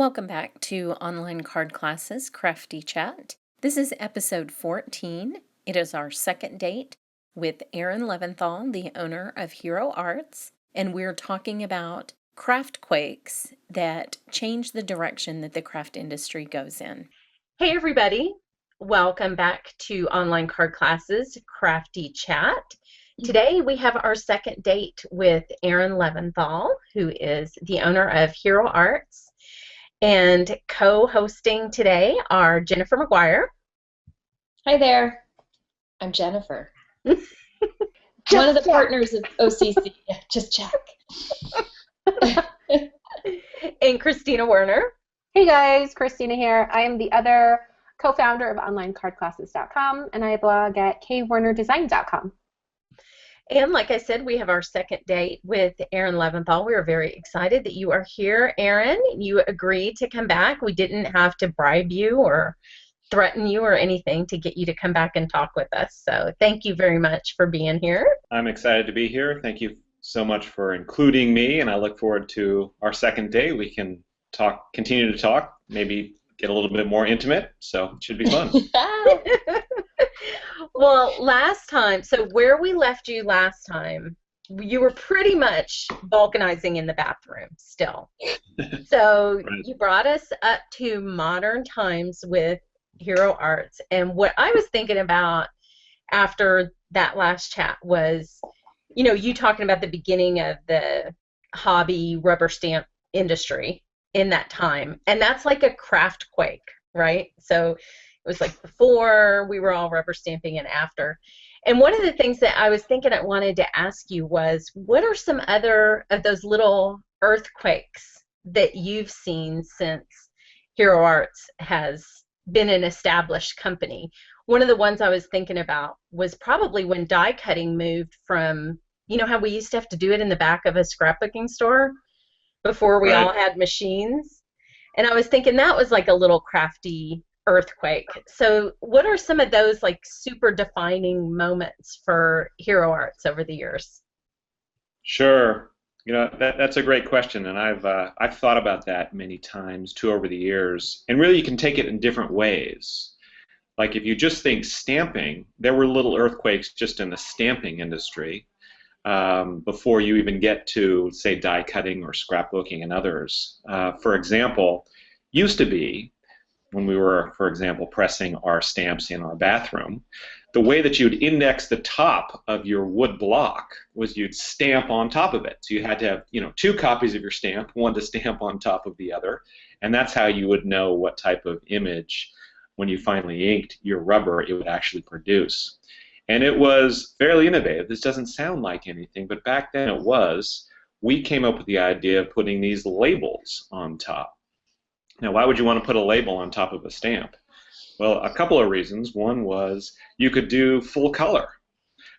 Welcome back to Online Card Classes Crafty Chat. This is episode 14. It is our second date with Aaron Leventhal, the owner of Hero Arts, and we're talking about craftquakes that change the direction that the craft industry goes in. Hey everybody, welcome back to Online Card Classes Crafty Chat. Today we have our second date with Aaron Leventhal, who is the owner of Hero Arts. And co-hosting today are Jennifer McGuire. Hi there. I'm Jennifer. One of the partners of OCC. Just check. And Christina Werner. Hey guys, Christina here. I am the other co-founder of OnlineCardClasses.com, and I blog at kwernerdesign.com. And like I said, we have our second date with Aaron Leventhal. We are very excited that you are here, Aaron. You agreed to come back. We didn't have to bribe you or threaten you or anything to get you to come back and talk with us. So thank you very much for being here. I'm excited to be here. Thank you so much for including me, and I look forward to our second day. We can continue to talk, maybe get a little bit more intimate, so it should be fun. Well, last time, so where we left you last time, you were pretty much vulcanizing in the bathroom still. So Right. You brought us up to modern times with Hero Arts. And what I was thinking about after that last chat was, you talking about the beginning of the hobby rubber stamp industry in that time. And that's like a craft quake, right? So it was like before we were all rubber stamping and after. And one of the things that I was thinking I wanted to ask you was, what are some other of those little earthquakes that you've seen since Hero Arts has been an established company? One of the ones I was thinking about was probably when die cutting moved from, how we used to have to do it in the back of a scrapbooking store before we all had machines. And I was thinking that was like a little crafty earthquake. So what are some of those like super defining moments for Hero Arts over the years? Sure. That's a great question, and I've thought about that many times too over the years. And really, you can take it in different ways. Like if you just think stamping, there were little earthquakes just in the stamping industry before you even get to, say, die cutting or scrapbooking and others. For example, used to be when we were, for example, pressing our stamps in our bathroom, the way that you'd index the top of your wood block was you'd stamp on top of it. So you had to have, two copies of your stamp, one to stamp on top of the other, and that's how you would know what type of image, when you finally inked your rubber, it would actually produce. And it was fairly innovative. This doesn't sound like anything, but back then it was. We came up with the idea of putting these labels on top. Now, why would you want to put a label on top of a stamp? Well, a couple of reasons. One was you could do full color,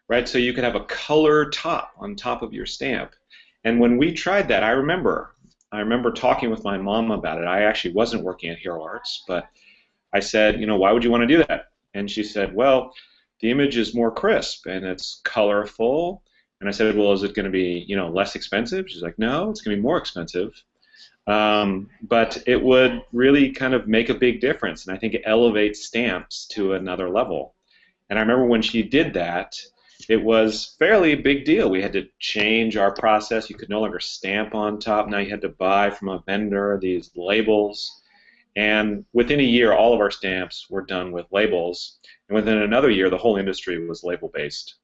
right? So you could have a color top on top of your stamp. And when we tried that, I remember talking with my mom about it. I actually wasn't working at Hero Arts, but I said, why would you want to do that? And she said, well, the image is more crisp and it's colorful. And I said, well, is it going to be, less expensive? She's like, no, it's going to be more expensive. But it would really kind of make a big difference, and I think it elevates stamps to another level. And I remember when she did that, it was fairly a big deal. We had to change our process. You could no longer stamp on top. Now you had to buy from a vendor these labels. And within a year, all of our stamps were done with labels. And within another year, the whole industry was label-based.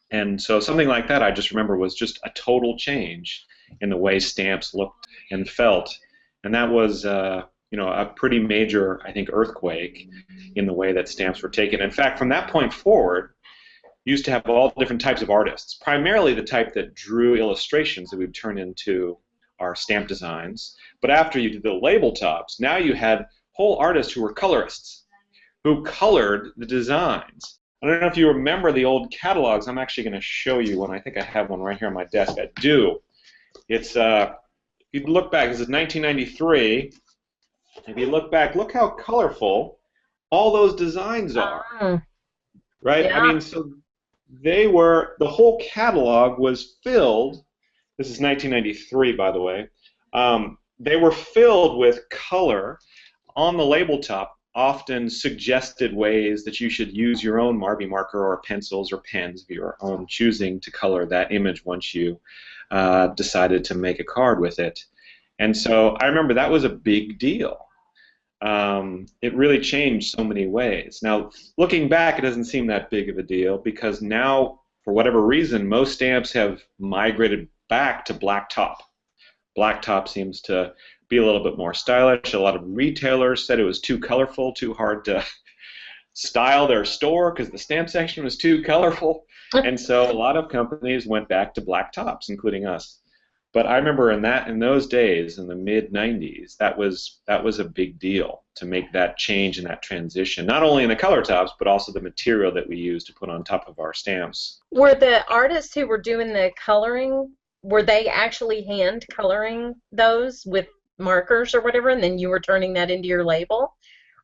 And so something like that, I just remember, was just a total change in the way stamps looked and felt, and that was a pretty major, I think, earthquake in the way that stamps were taken. In fact, from that point forward, you used to have all different types of artists, primarily the type that drew illustrations that we'd turn into our stamp designs. But after you did the label tops, now you had whole artists who were colorists, who colored the designs. I don't know if you remember the old catalogs. I'm actually going to show you one. I think I have one right here on my desk. I do. It's if you look back, this is 1993. If you look back, look how colorful all those designs are. Right? Yeah. I mean, so they were, the whole catalog was filled. This is 1993, by the way. they were filled with color on the label top, often suggested ways that you should use your own Marby marker or pencils or pens of your own choosing to color that image once you decided to make a card with it. And so I remember that was a big deal. It really changed so many ways. Now, looking back, it doesn't seem that big of a deal because now, for whatever reason, most stamps have migrated back to black top. Black top seems to be a little bit more stylish. A lot of retailers said it was too colorful, too hard to style their store because the stamp section was too colorful. And so a lot of companies went back to black tops, including us. But I remember in those days, in the mid-90s, that was a big deal to make that change and that transition, not only in the color tops, but also the material that we use to put on top of our stamps. Were the artists who were doing the coloring, were they actually hand coloring those with markers or whatever, and then you were turning that into your label?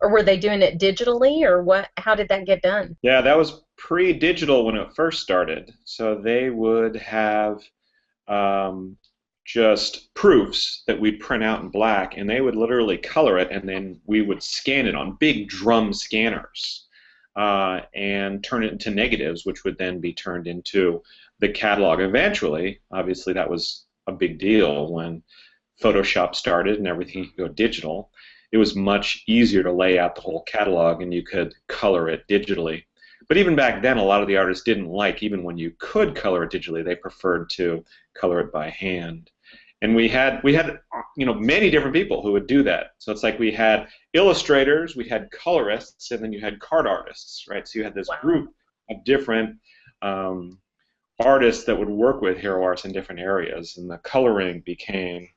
Or were they doing it digitally, or what? How did that get done? Yeah, that was pre-digital when it first started. So they would have just proofs that we'd print out in black, and they would literally color it, and then we would scan it on big drum scanners and turn it into negatives, which would then be turned into the catalog eventually. Obviously, that was a big deal when Photoshop started and everything could go digital. It was much easier to lay out the whole catalog, and you could color it digitally. But even back then, a lot of the artists didn't like, even when you could color it digitally, they preferred to color it by hand. And we had many different people who would do that. So it's like we had illustrators, we had colorists, and then you had card artists, right? So you had this group of different artists that would work with Hero Arts in different areas, and the coloring became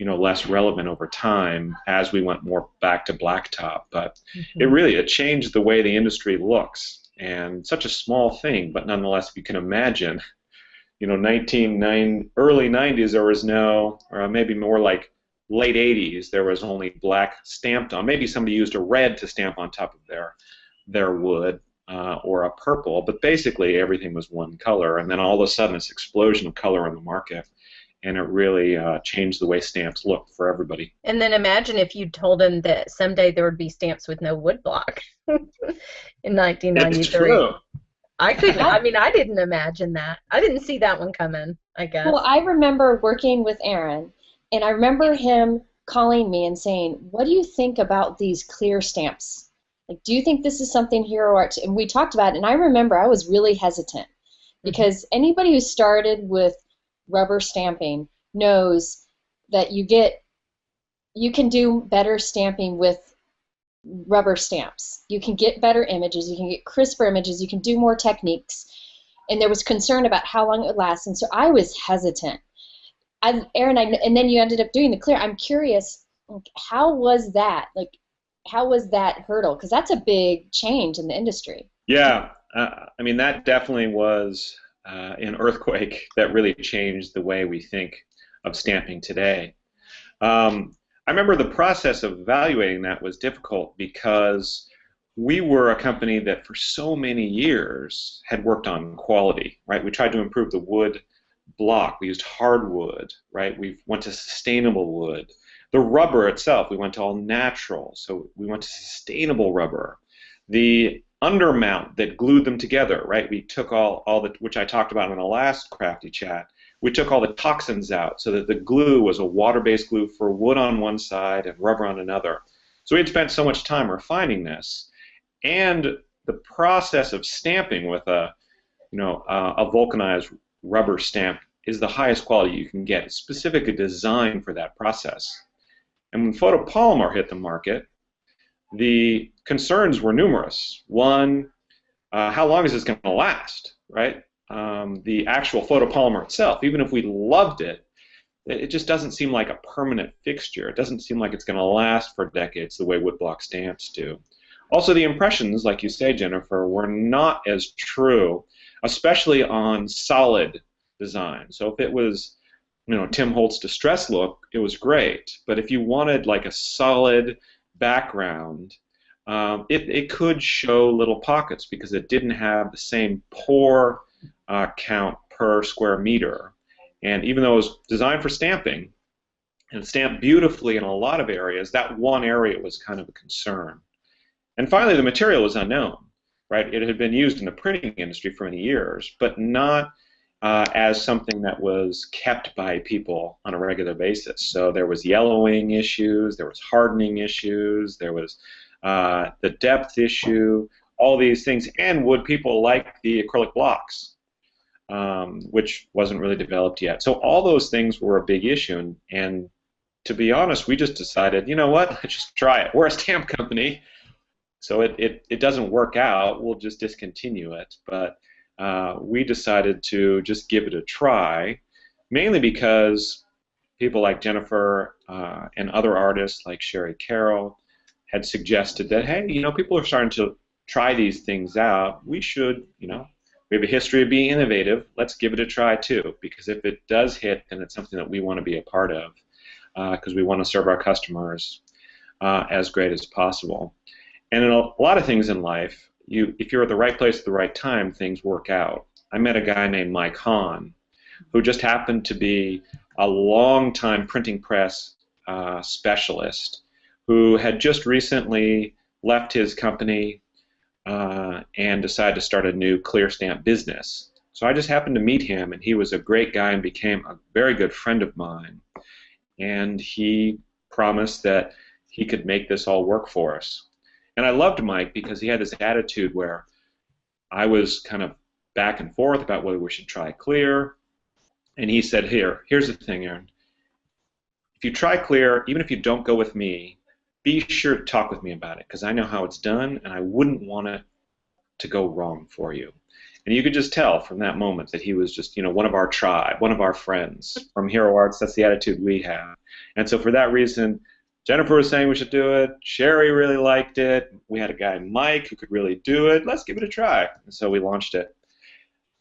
less relevant over time as we went more back to blacktop. But it changed the way the industry looks. And such a small thing, but nonetheless, if you can imagine, early 90s, there was no, or maybe more like late 80s, there was only black stamped on. Maybe somebody used a red to stamp on top of their wood or a purple, but basically everything was one color. And then all of a sudden, this explosion of color in the market. And it really changed the way stamps look for everybody. And then imagine if you told them that someday there would be stamps with no woodblock in 1993. It's true. I didn't imagine that. I didn't see that one coming, I guess. Well, I remember working with Aaron, and I remember him calling me and saying, "What do you think about these clear stamps? Like, do you think this is something Hero Arts?" And we talked about it, and I remember I was really hesitant because anybody who started with rubber stamping knows that you can do better stamping with rubber stamps. You can get better images, you can get crisper images, you can do more techniques. And there was concern about how long it would last, and so I was hesitant. Aaron, and then you ended up doing the clear. I'm curious, how was that? Like, how was that hurdle? Because that's a big change in the industry. Yeah, that definitely was an earthquake that really changed the way we think of stamping today. I remember the process of evaluating that was difficult because we were a company that for so many years had worked on quality, right? We tried to improve the wood block. We used hardwood, right? We went to sustainable wood. The rubber itself, we went to all natural, so we went to sustainable rubber. The undermount that glued them together, right? We took all the, which I talked about in the last Crafty chat, we took all the toxins out so that the glue was a water-based glue for wood on one side and rubber on another. So we had spent so much time refining this. And the process of stamping with a vulcanized rubber stamp is the highest quality you can get. It's specifically designed for that process. And when photopolymer hit the market, the concerns were numerous. One, how long is this going to last, right? The actual photopolymer itself, even if we loved it, it just doesn't seem like a permanent fixture. It doesn't seem like it's going to last for decades the way woodblock stamps do. Also, the impressions, like you say, Jennifer, were not as true, especially on solid design. So if it was, Tim Holtz distress look, it was great. But if you wanted like a solid background, it could show little pockets because it didn't have the same pore count per square meter. And even though it was designed for stamping, and stamped beautifully in a lot of areas. That one area was kind of a concern. And finally, the material was unknown, right? It had been used in the printing industry for many years, but not as something that was kept by people on a regular basis. So there was yellowing issues, there was hardening issues, there was the depth issue, all these things, and would people like the acrylic blocks, which wasn't really developed yet. So all those things were a big issue, and to be honest, we just decided, you know what, let's just try it. We're a stamp company, so it doesn't work out, we'll just discontinue it. But we decided to just give it a try, mainly because people like Jennifer and other artists like Sherry Carroll had suggested that, hey, you know, people are starting to try these things out. We should, you know, we have a history of being innovative. Let's give it a try too, because if it does hit, then it's something that we want to be a part of, because we want to serve our customers as great as possible. And in a lot of things in life, if you're at the right place at the right time, things work out. I met a guy named Mike Hahn, who just happened to be a long-time printing press specialist, who had just recently left his company and decided to start a new clear stamp business. So I just happened to meet him, and he was a great guy and became a very good friend of mine. And he promised that he could make this all work for us. And I loved Mike because he had this attitude where I was kind of back and forth about whether we should try clear. And he said, here's the thing, Aaron. If you try clear, even if you don't go with me, be sure to talk with me about it, because I know how it's done, and I wouldn't want it to go wrong for you. And you could just tell from that moment that he was just, you know, one of our tribe, one of our friends from Hero Arts. That's the attitude we have. And so for that reason, Jennifer was saying we should do it. Sherry really liked it. We had a guy, Mike, who could really do it. Let's give it a try. And so we launched it.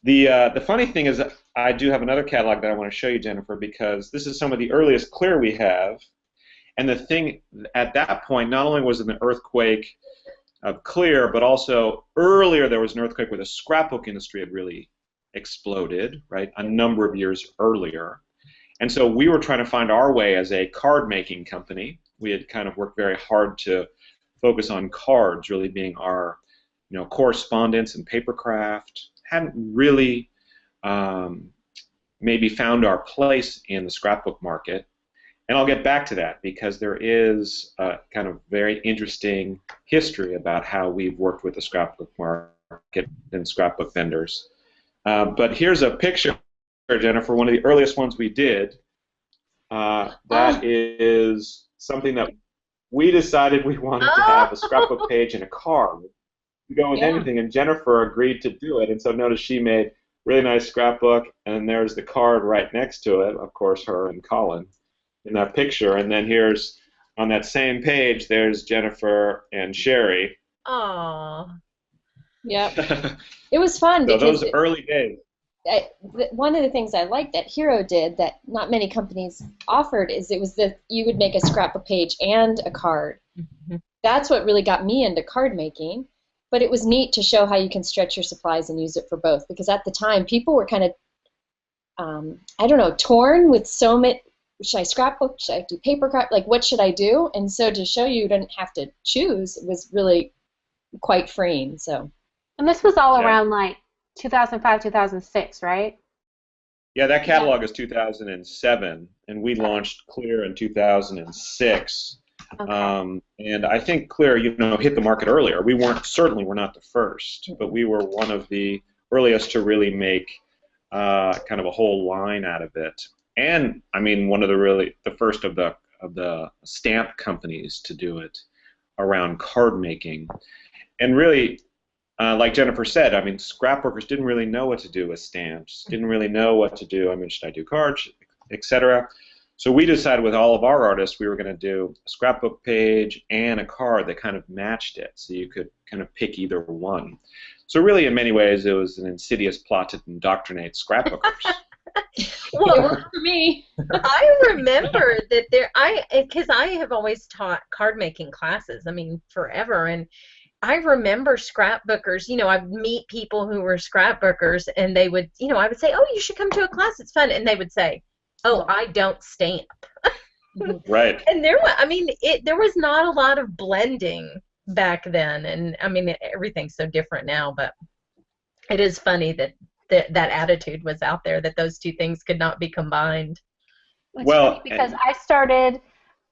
The funny thing is I do have another catalog that I want to show you, Jennifer, because this is some of the earliest clear we have. And the thing at that point, not only was it an earthquake of clear, but also earlier there was an earthquake where the scrapbook industry had really exploded, right, a number of years earlier. And so we were trying to find our way as a card-making company. We had kind of worked very hard to focus on cards really being our, you know, correspondence and paper craft. Hadn't really maybe found our place in the scrapbook market. And I'll get back to that because there is a kind of very interesting history about how we've worked with the scrapbook market and scrapbook vendors. But here's a picture, Jennifer, one of the earliest ones we did. That is something that we decided we wanted to have a scrapbook page and a card to go with anything, and Jennifer agreed to do it. And so notice she made really nice scrapbook, and there's the card right next to it, of course, her and Colin in that picture. And then here's, on that same page, there's Jennifer and Sherry. Aww. Yep. It was fun So because those early days. one of the things I liked that Hero did that not many companies offered is it was that you would make a scrapbook page and a card. Mm-hmm. That's what really got me into card making. But it was neat to show how you can stretch your supplies and use it for both, because at the time people were kind of, I don't know, torn with so many. Should I scrapbook? Should I do paper craft? Like, what should I do? And so to show you didn't have to choose, it was really quite freeing. So. And this was all around like 2005, 2006, right? Yeah, that catalog is 2007, and we launched Clear in 2006. Okay. And I think Clear, you know, hit the market earlier. We certainly were not the first, but we were one of the earliest to really make kind of a whole line out of it. And I mean, one of the first of the stamp companies to do it around card making. And really, like Jennifer said, I mean, scrapbookers didn't really know what to do with stamps, didn't really know what to do. I mean, should I do cards, etc. So we decided with all of our artists we were going to do a scrapbook page and a card that kind of matched it, so you could kind of pick either one. So really, in many ways, it was an insidious plot to indoctrinate scrapbookers. Well, it worked for me. I remember that because I have always taught card making classes, I mean, forever, and I remember scrapbookers, you know, I'd meet people who were scrapbookers, and they would, you know, I would say, oh, you should come to a class, it's fun, and they would say, oh, I don't stamp. Right. And there was, I mean, there was not a lot of blending back then, and I mean, everything's so different now, but it is funny that attitude was out there, that those two things could not be combined. It's funny Well, because I started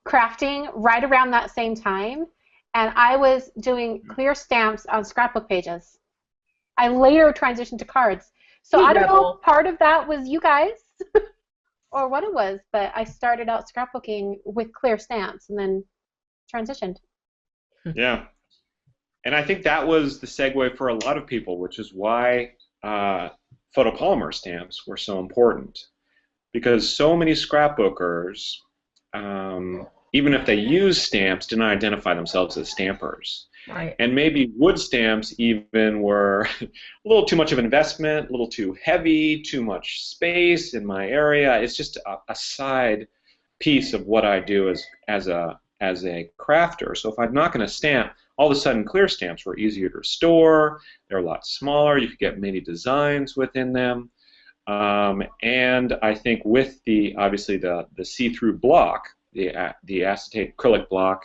crafting right around that same time, and I was doing clear stamps on scrapbook pages. I later transitioned to cards. So You I don't know rebel. if part of that was you guys or what it was, but I started out scrapbooking with clear stamps and then transitioned. yeah. And I think that was the segue for a lot of people, which is why photopolymer stamps were so important. Because so many scrapbookers, even if they use stamps, do not identify themselves as stampers. Right. And maybe wood stamps even were a little too much of an investment, a little too heavy, too much space in my area. It's just a side piece of what I do as a crafter. So if I'm not going to stamp, all of a sudden clear stamps were easier to store. They're a lot smaller. You could get many designs within them. And I think with obviously the see-through block, the acetate acrylic block,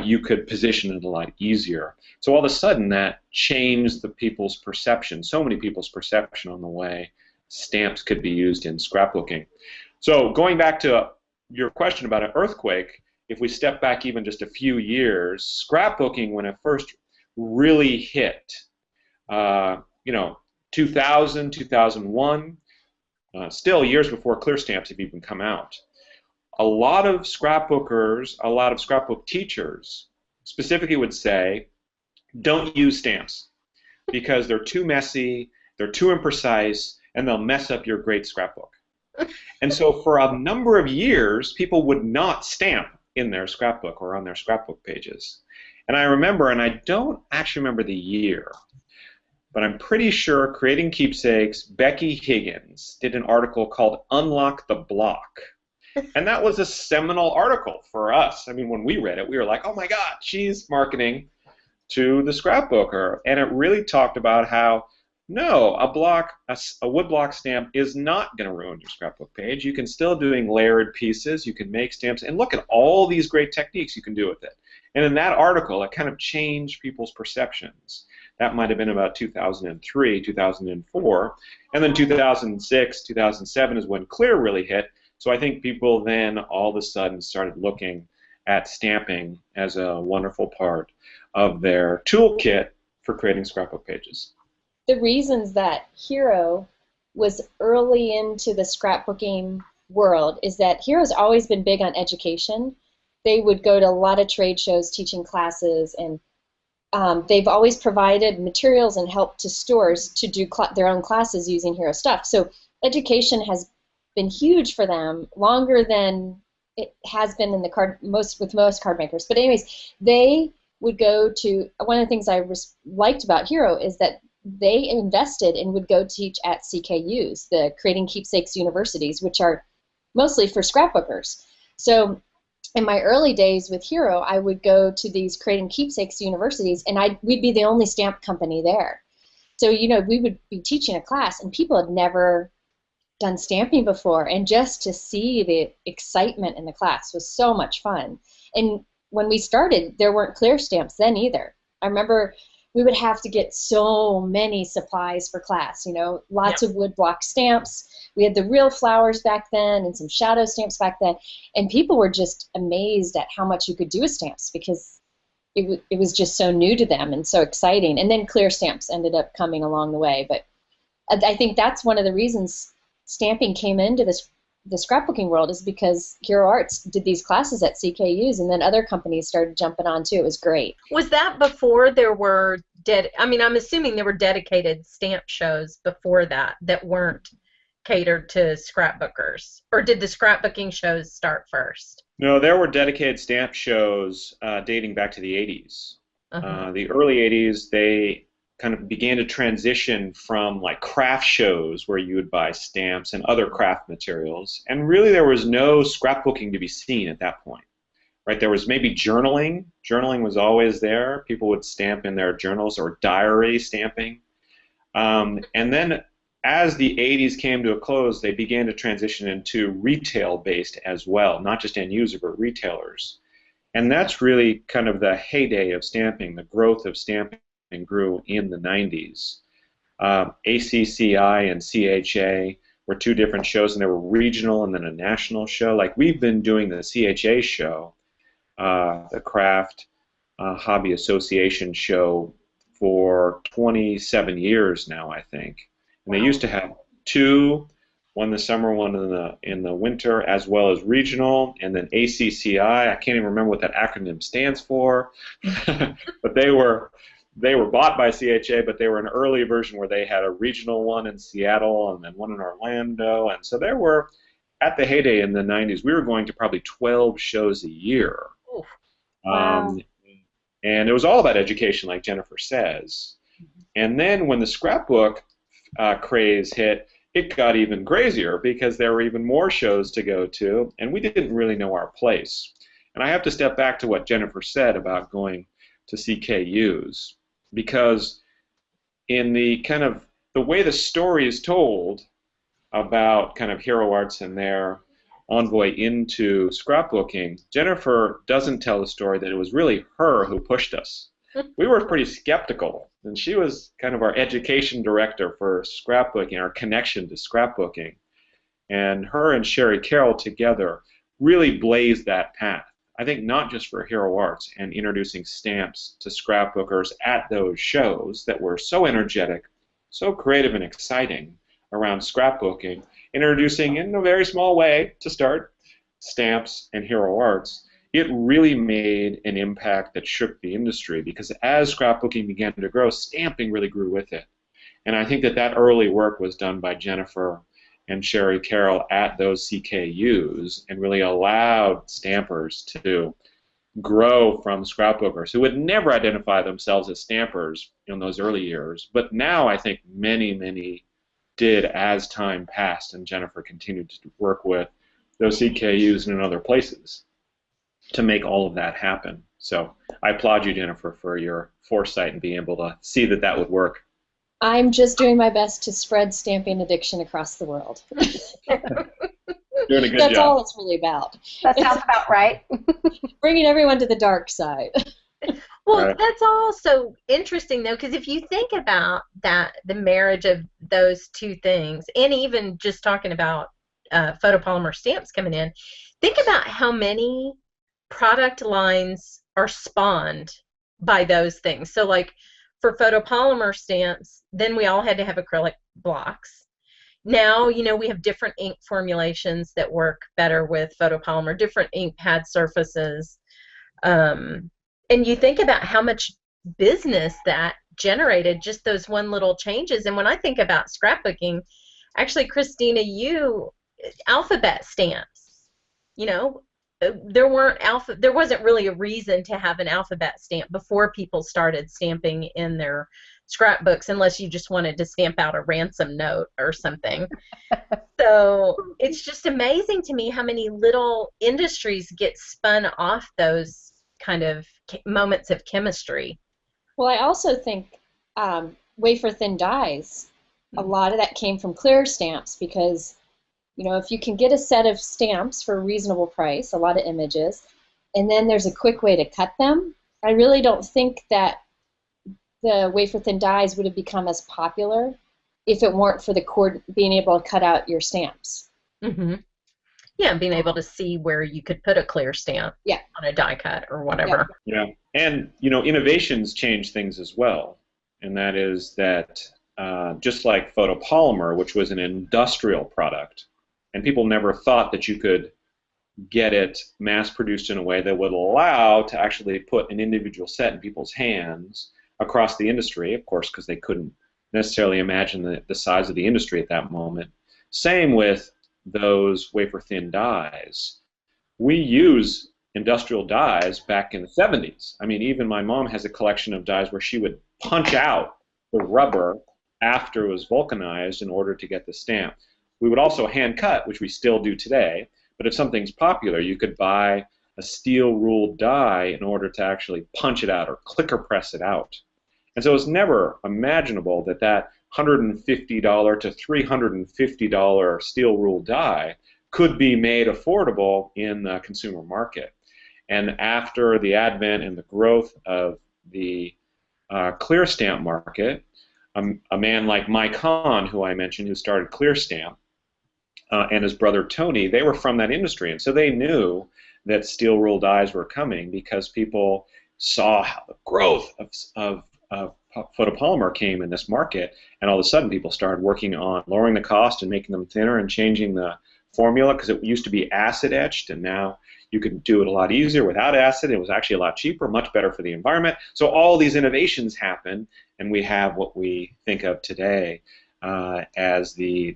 you could position it a lot easier. So all of a sudden that changed the people's perception, so many people's perception on the way stamps could be used in scrapbooking. So going back to your question about an earthquake, if we step back even just a few years, scrapbooking when it first really hit, 2000, 2001, still years before clear stamps have even come out. A lot of scrapbookers, a lot of scrapbook teachers specifically would say, don't use stamps because they're too messy, they're too imprecise, and they'll mess up your great scrapbook. And so for a number of years, people would not stamp in their scrapbook or on their scrapbook pages. And I remember, and I don't actually remember the year, but I'm pretty sure Creating Keepsakes, Becky Higgins did an article called Unlock the Block. And that was a seminal article for us. I mean, when we read it, we were like, oh my God, she's marketing to the scrapbooker. And it really talked about how, no, a wood block stamp is not going to ruin your scrapbook page. You can still doing layered pieces. You can make stamps. And look at all these great techniques you can do with it. And in that article, it kind of changed people's perceptions. That might have been about 2003, 2004. And then 2006, 2007 is when clear really hit. So I think people then all of a sudden started looking at stamping as a wonderful part of their toolkit for creating scrapbook pages. The reasons that Hero was early into the scrapbooking world is that Hero's always been big on education. They would go to a lot of trade shows teaching classes, and they've always provided materials and help to stores to do their own classes using Hero stuff. So education has been huge for them, longer than it has been in the most card makers. But anyways, they would go to, one of the things I liked about Hero is that they invested and would go teach at CKUs, the Creating Keepsakes universities, which are mostly for scrapbookers. So in my early days with Hero, I would go to these Creating Keepsakes universities, and we'd be the only stamp company there. So, we would be teaching a class, and people had never done stamping before, and just to see the excitement in the class was so much fun. And when we started, there weren't clear stamps then either. I remember we would have to get so many supplies for class, lots of wood block stamps. We had the real flowers back then and some shadow stamps back then, and people were just amazed at how much you could do with stamps because it was just so new to them and so exciting. And then clear stamps ended up coming along the way. But I think that's one of the reasons stamping came into the scrapbooking world, is because Hero Arts did these classes at CKUs, and then other companies started jumping on too. It was great. Was that before there were I'm assuming there were dedicated stamp shows before that weren't catered to scrapbookers, or did the scrapbooking shows start first? No, there were dedicated stamp shows dating back to the 80s. The early 80s, they kind of began to transition from like craft shows where you would buy stamps and other craft materials, and really there was no scrapbooking to be seen at that point. Right, there was maybe journaling. Journaling was always there. People would stamp in their journals, or diary stamping. And then as the 80s came to a close, they began to transition into retail-based as well, not just end user, but retailers. And that's really kind of the heyday of stamping. The growth of stamping grew in the 90s. ACCI and CHA were two different shows, and they were regional and then a national show. Like we've been doing the CHA show, the Craft Hobby Association show, for 27 years now, I think. And they used to have two, one in the summer, one in the winter, as well as regional, and then ACCI. I can't even remember what that acronym stands for, but they were bought by CHA, but they were an early version where they had a regional one in Seattle and then one in Orlando, and so there were, at the heyday in the 90s, we were going to probably 12 shows a year. Wow. And it was all about education, like Jennifer says. And then when the scrapbook craze hit, it got even crazier because there were even more shows to go to, and we didn't really know our place. And I have to step back to what Jennifer said about going to CKUs, because in the kind of the way the story is told about kind of Hero Arts and their envoy into scrapbooking, Jennifer doesn't tell the story that it was really her who pushed us. We were pretty skeptical, and she was kind of our education director for scrapbooking, our connection to scrapbooking. And her and Sherry Carroll together really blazed that path. I think not just for Hero Arts and introducing stamps to scrapbookers at those shows that were so energetic, so creative and exciting around scrapbooking, introducing in a very small way to start stamps and Hero Arts. It really made an impact that shook the industry, because as scrapbooking began to grow, stamping really grew with it. And I think that early work was done by Jennifer and Sherry Carroll at those CKUs and really allowed stampers to grow from scrapbookers who would never identify themselves as stampers in those early years. But now I think many, many did as time passed, and Jennifer continued to work with those CKUs and in other places to make all of that happen. So I applaud you, Jennifer, for your foresight and being able to see that that would work. I'm just doing my best to spread stamping addiction across the world. Doing a good That's job. all it's really about. That sounds about right. Bringing everyone to the dark side. Well, Right. that's also interesting, though, because if you think about that, the marriage of those two things, and even just talking about photopolymer stamps coming in, think about how many product lines are spawned by those things. So, like, for photopolymer stamps, then we all had to have acrylic blocks. Now, you know, we have different ink formulations that work better with photopolymer, different ink pad surfaces. And you think about how much business that generated, just those one little changes. And when I think about scrapbooking, actually, Christina, alphabet stamps, you know, there wasn't really a reason to have an alphabet stamp before people started stamping in their scrapbooks, unless you just wanted to stamp out a ransom note or something. So it's just amazing to me how many little industries get spun off those kind of moments of chemistry. Well, I also think wafer thin dies, a lot of that came from clear stamps, because you know, if you can get a set of stamps for a reasonable price, a lot of images, and then there's a quick way to cut them, I really don't think that the wafer thin dies would have become as popular if it weren't for the being able to cut out your stamps. Mm-hmm. Yeah, being able to see where you could put a clear stamp on a die cut or whatever. Yeah, and you know, innovations change things as well, and that is that just like photopolymer, which was an industrial product, and people never thought that you could get it mass-produced in a way that would allow to actually put an individual set in people's hands across the industry, of course, because they couldn't necessarily imagine the size of the industry at that moment. Same with those wafer-thin dies. We use industrial dies back in the 70s. I mean, even my mom has a collection of dies where she would punch out the rubber after it was vulcanized in order to get the stamp. We would also hand cut, which we still do today, but if something's popular, you could buy a steel-ruled die in order to actually punch it out or clicker press it out. And so it's never imaginable that $150 to $350 steel rule die could be made affordable in the consumer market. And after the advent and the growth of the clear stamp market, a man like Mike Hahn, who I mentioned, who started Clear Stamp, and his brother Tony, they were from that industry, and so they knew that steel rule dies were coming because people saw how the growth of photopolymer came in this market, and all of a sudden people started working on lowering the cost and making them thinner and changing the formula, because it used to be acid etched, and now you could do it a lot easier without acid. It was actually a lot cheaper, much better for the environment. So all these innovations happen, and we have what we think of today as the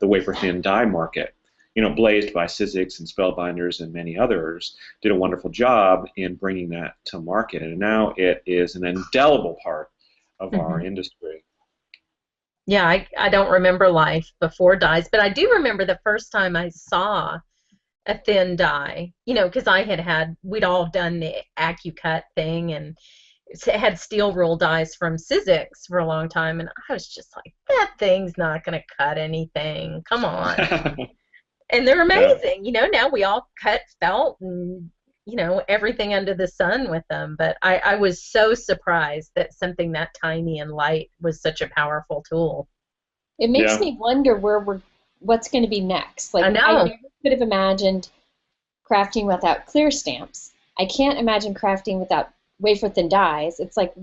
wafer thin die market. You know, blazed by Sizzix and Spellbinders and many others, did a wonderful job in bringing that to market, and now it is an indelible part of our industry. Yeah, I don't remember life before dyes, but I do remember the first time I saw a thin die, you know, because we'd all done the AccuCut thing and had steel rule dies from Sizzix for a long time, and I was just like, that thing's not going to cut anything. Come on. And they're amazing. You know, now we all cut felt and, you know, everything under the sun with them. But I was so surprised that something that tiny and light was such a powerful tool. It makes me wonder what's going to be next. Like, I know. I never could have imagined crafting without clear stamps. I can't imagine crafting without wafer thin dies. It's like,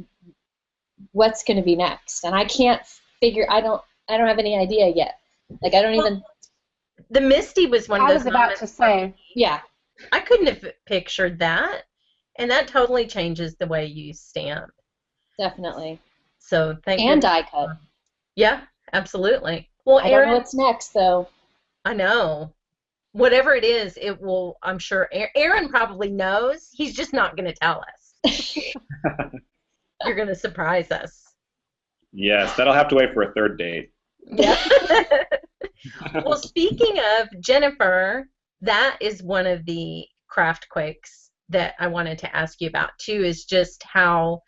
what's going to be next? And I can't figure. I don't have any idea yet. Like, I don't even. The Misty was one of those. I was about to say. Yeah. I couldn't have pictured that, and that totally changes the way you stamp. Definitely. So thank you. And die cut. Yeah, absolutely. Well, I Aaron, don't know what's next, though. I know. Whatever it is, it will, I'm sure, Aaron probably knows. He's just not going to tell us. You're going to surprise us. Yes, that'll have to wait for a third date. Yeah. Well, speaking of Jennifer, that is one of the craftquakes that I wanted to ask you about, too, is just how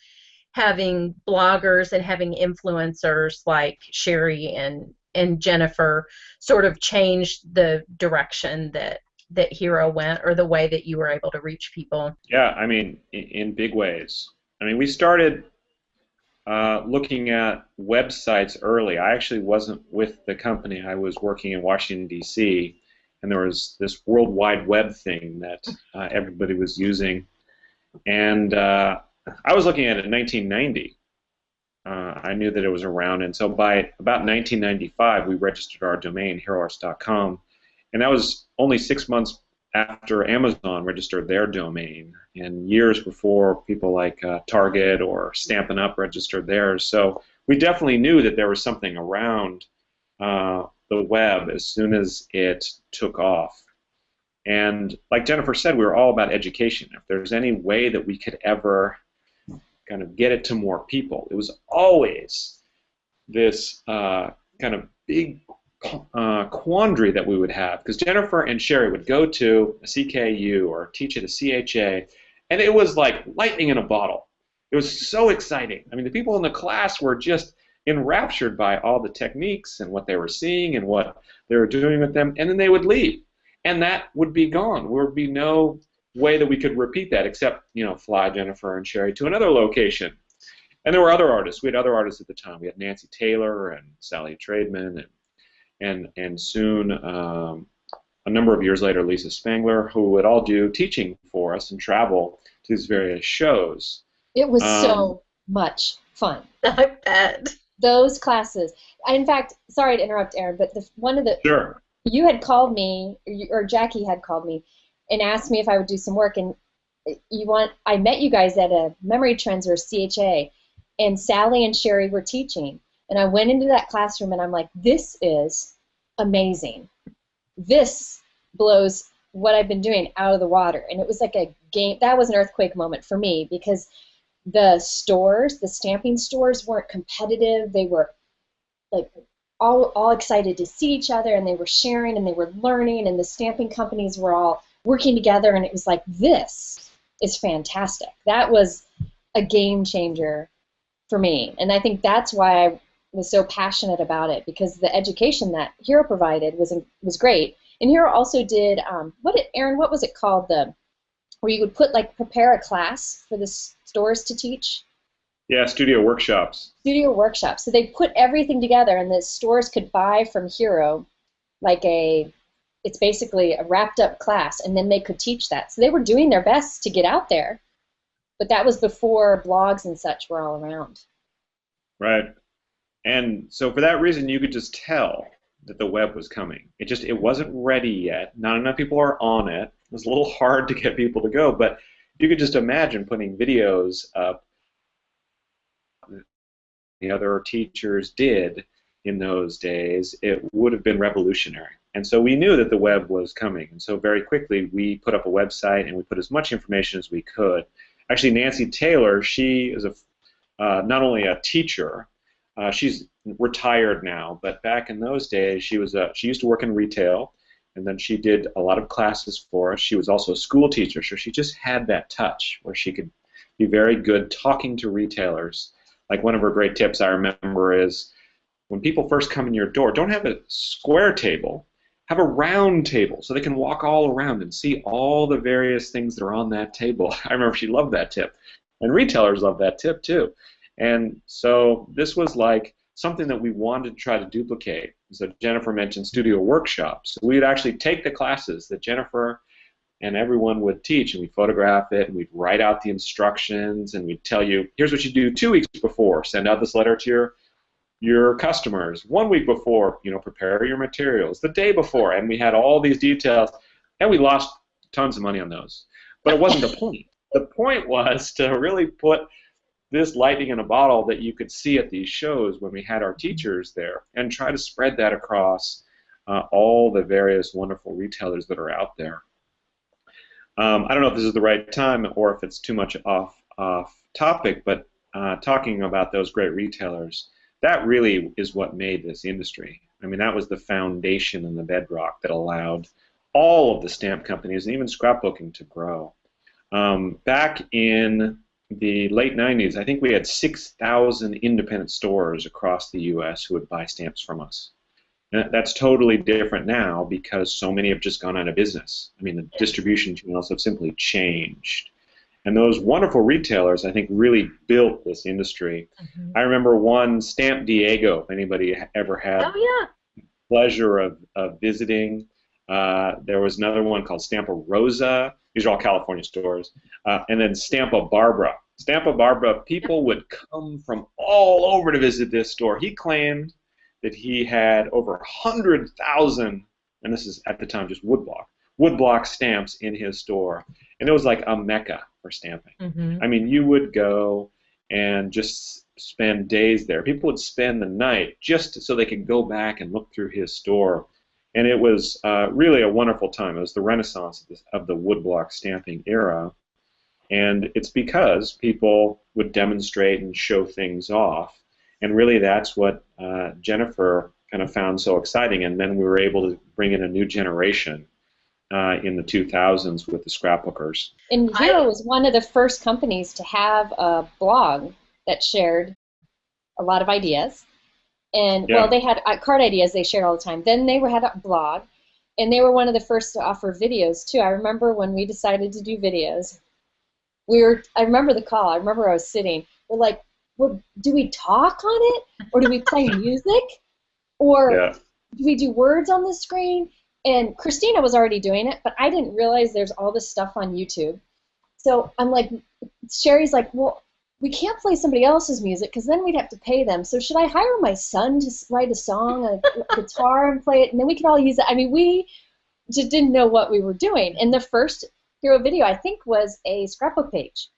having bloggers and having influencers like Sherry and Jennifer sort of changed the direction that Hero went, or the way that you were able to reach people. Yeah, I mean, in big ways. I mean, we started looking at websites early. I actually wasn't with the company. I was working in Washington, D.C., and there was this World Wide Web thing that everybody was using. And I was looking at it in 1990. I knew that it was around, and so by about 1995, we registered our domain, heroarts.com, and that was only 6 months after Amazon registered their domain, and years before people like Target or Stampin' Up! Registered theirs. So we definitely knew that there was something around the web as soon as it took off. And like Jennifer said, we were all about education. If there's any way that we could ever kind of get it to more people, it was always this kind of big quandary that we would have, because Jennifer and Sherry would go to a CKU or teach at a CHA, and it was like lightning in a bottle. It was so exciting. I mean, the people in the class were just enraptured by all the techniques and what they were seeing and what they were doing with them, and then they would leave, and that would be gone. There would be no way that we could repeat that except, you know, fly Jennifer and Sherry to another location. And there were other artists. We had other artists at the time. We had Nancy Taylor and Sally Trademan and soon, a number of years later, Lisa Spangler, who would all do teaching for us and travel to these various shows. It was so much fun. I bet. Those classes. In fact, sorry to interrupt, Aaron, but one of the... Sure. You had called me, or Jackie had called me, and asked me if I would do some work, and I met you guys at a Memory Trends or CHA, and Sally and Sherry were teaching, and I went into that classroom and I'm like, this is amazing. This blows what I've been doing out of the water. And it was like a game. That was an earthquake moment for me, because the stores, the stamping stores, weren't competitive. They were like all excited to see each other, and they were sharing and they were learning, and the stamping companies were all working together, and it was like, this is fantastic. That was a game changer for me, and I think that's why was so passionate about it because the education that Hero provided was great. And Hero also did Aaron, what was it called, where you would prepare a class for the stores to teach? Yeah, studio workshops. Studio workshops. So they put everything together, and the stores could buy from Hero it's basically a wrapped up class, and then they could teach that. So they were doing their best to get out there, but that was before blogs and such were all around. Right. And so for that reason, you could just tell that the web was coming. It wasn't ready yet. Not enough people are on it. It was a little hard to get people to go, but you could just imagine putting videos up the other teachers did in those days. It would have been revolutionary. And so we knew that the web was coming. And so very quickly we put up a website and we put as much information as we could. Actually, Nancy Taylor, she is not only a teacher, she's retired now, but back in those days she used to work in retail, and then she did a lot of classes for us. She was also a school teacher, so she just had that touch where she could be very good talking to retailers. Like one of her great tips I remember is, when people first come in your door, don't have a square table, have a round table so they can walk all around and see all the various things that are on that table. I remember she loved that tip, and retailers love that tip too. And so this was like something that we wanted to try to duplicate. So Jennifer mentioned studio workshops. So we'd actually take the classes that Jennifer and everyone would teach, and we'd photograph it, and we'd write out the instructions, and we'd tell you, here's what you do 2 weeks before. Send out this letter to your customers. 1 week before, prepare your materials. The day before, and we had all these details, and we lost tons of money on those. But it wasn't the point. The point was to really put this lightning in a bottle that you could see at these shows when we had our teachers there, and try to spread that across all the various wonderful retailers that are out there. I don't know if this is the right time or if it's too much off topic, but talking about those great retailers, that really is what made this industry. I mean, that was the foundation and the bedrock that allowed all of the stamp companies and even scrapbooking to grow. Back in the late 90s, I think we had 6,000 independent stores across the U.S. who would buy stamps from us. And that's totally different now because so many have just gone out of business. I mean, the distribution channels have simply changed. And those wonderful retailers, I think, really built this industry. Mm-hmm. I remember one, Stamp Diego, if anybody ever had the pleasure of visiting. There was another one called Stampa Rosa. These are all California stores. And then Stampa Barbara. Stampa Barbara, people would come from all over to visit this store. He claimed that he had over 100,000, and this is at the time just woodblock stamps in his store. And it was like a mecca for stamping. Mm-hmm. I mean, you would go and just spend days there. People would spend the night just so they could go back and look through his store. And it was really a wonderful time. It was the renaissance of the woodblock stamping era. And it's because people would demonstrate and show things off. And really that's what Jennifer kind of found so exciting. And then we were able to bring in a new generation in the 2000s with the scrapbookers. And Hero was one of the first companies to have a blog that shared a lot of ideas. And, well, they had card ideas they shared all the time. Then they had a blog, and they were one of the first to offer videos, too. I remember when we decided to do videos, I remember the call. I remember I was sitting. We're like, well, do we talk on it, or do we play music, or do we do words on the screen? And Christina was already doing it, but I didn't realize there's all this stuff on YouTube. So I'm like, Sherry's like, well, we can't play somebody else's music because then we'd have to pay them. So should I hire my son to write a song on a guitar and play it, and then we can all use it? I mean, we just didn't know what we were doing. And the first Hero video, I think, was a scrapbook page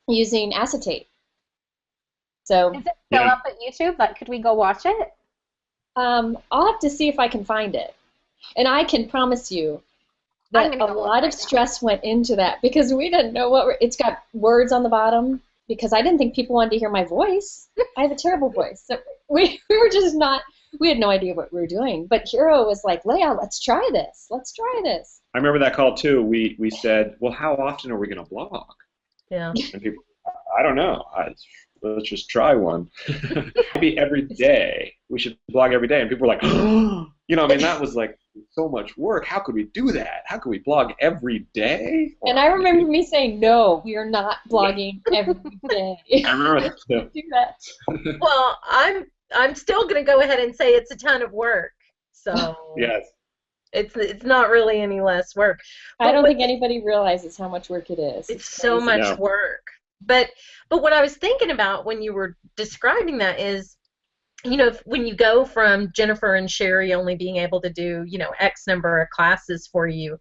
using acetate. So is it still up at YouTube? Like, could we go watch it? I'll have to see if I can find it. And I can promise you that a lot of stress went into that because we didn't know it's got words on the bottom because I didn't think people wanted to hear my voice. I have a terrible voice. So we were just we had no idea what we were doing. But Hero was like, Leah, let's try this. Let's try this. I remember that call too. We said, well, how often are we going to blog? Yeah. And people, I don't know. let's just try one. Maybe every day. We should blog every day. And people were like, you know, I mean, that was like so much work. How could we do that? How could we blog every day? And I remember me saying, no, we are not blogging every day. I remember that too. Do that. Well, I'm still going to go ahead and say it's a ton of work. So Yes. it's not really any less work. I don't think anybody realizes how much work it is. It's so much work. But what I was thinking about when you were describing that is, you know, when you go from Jennifer and Sherry only being able to do, you know, X number of classes for you,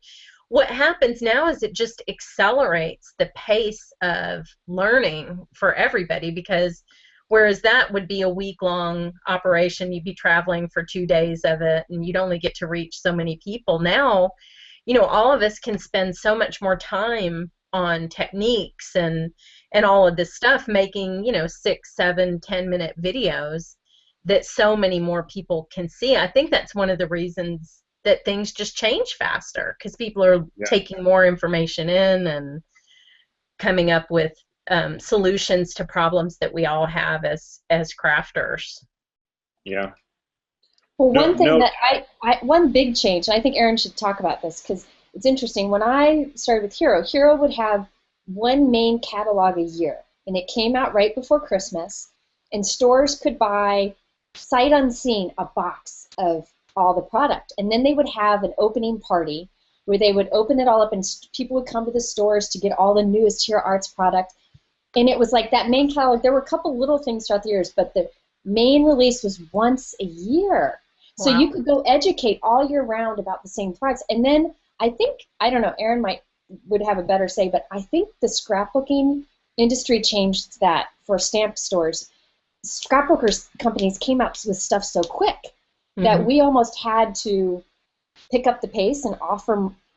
what happens now is it just accelerates the pace of learning for everybody, because whereas that would be a week-long operation, you'd be traveling for 2 days of it, and you'd only get to reach so many people. Now, you know, all of us can spend so much more time on techniques and all of this stuff, making, you know, 6, 7, 10-minute videos that so many more people can see. I think that's one of the reasons that things just change faster, because people are taking more information in and coming up with solutions to problems that we all have as crafters. Yeah. Well, one big change, and I think Aaron should talk about this because it's interesting. When I started with Hero would have one main catalog a year, and it came out right before Christmas, and stores could buy sight unseen a box of all the product, and then they would have an opening party where they would open it all up, and people would come to the stores to get all the newest Hero Arts product. And it was like that main catalog. There were a couple little things throughout the years, but the main release was once a year. So you could go educate all year round about the same products. And then I think, I don't know, Aaron would have a better say, but I think the scrapbooking industry changed that for stamp stores. Scrapbookers companies came out with stuff so quick that we almost had to pick up the pace and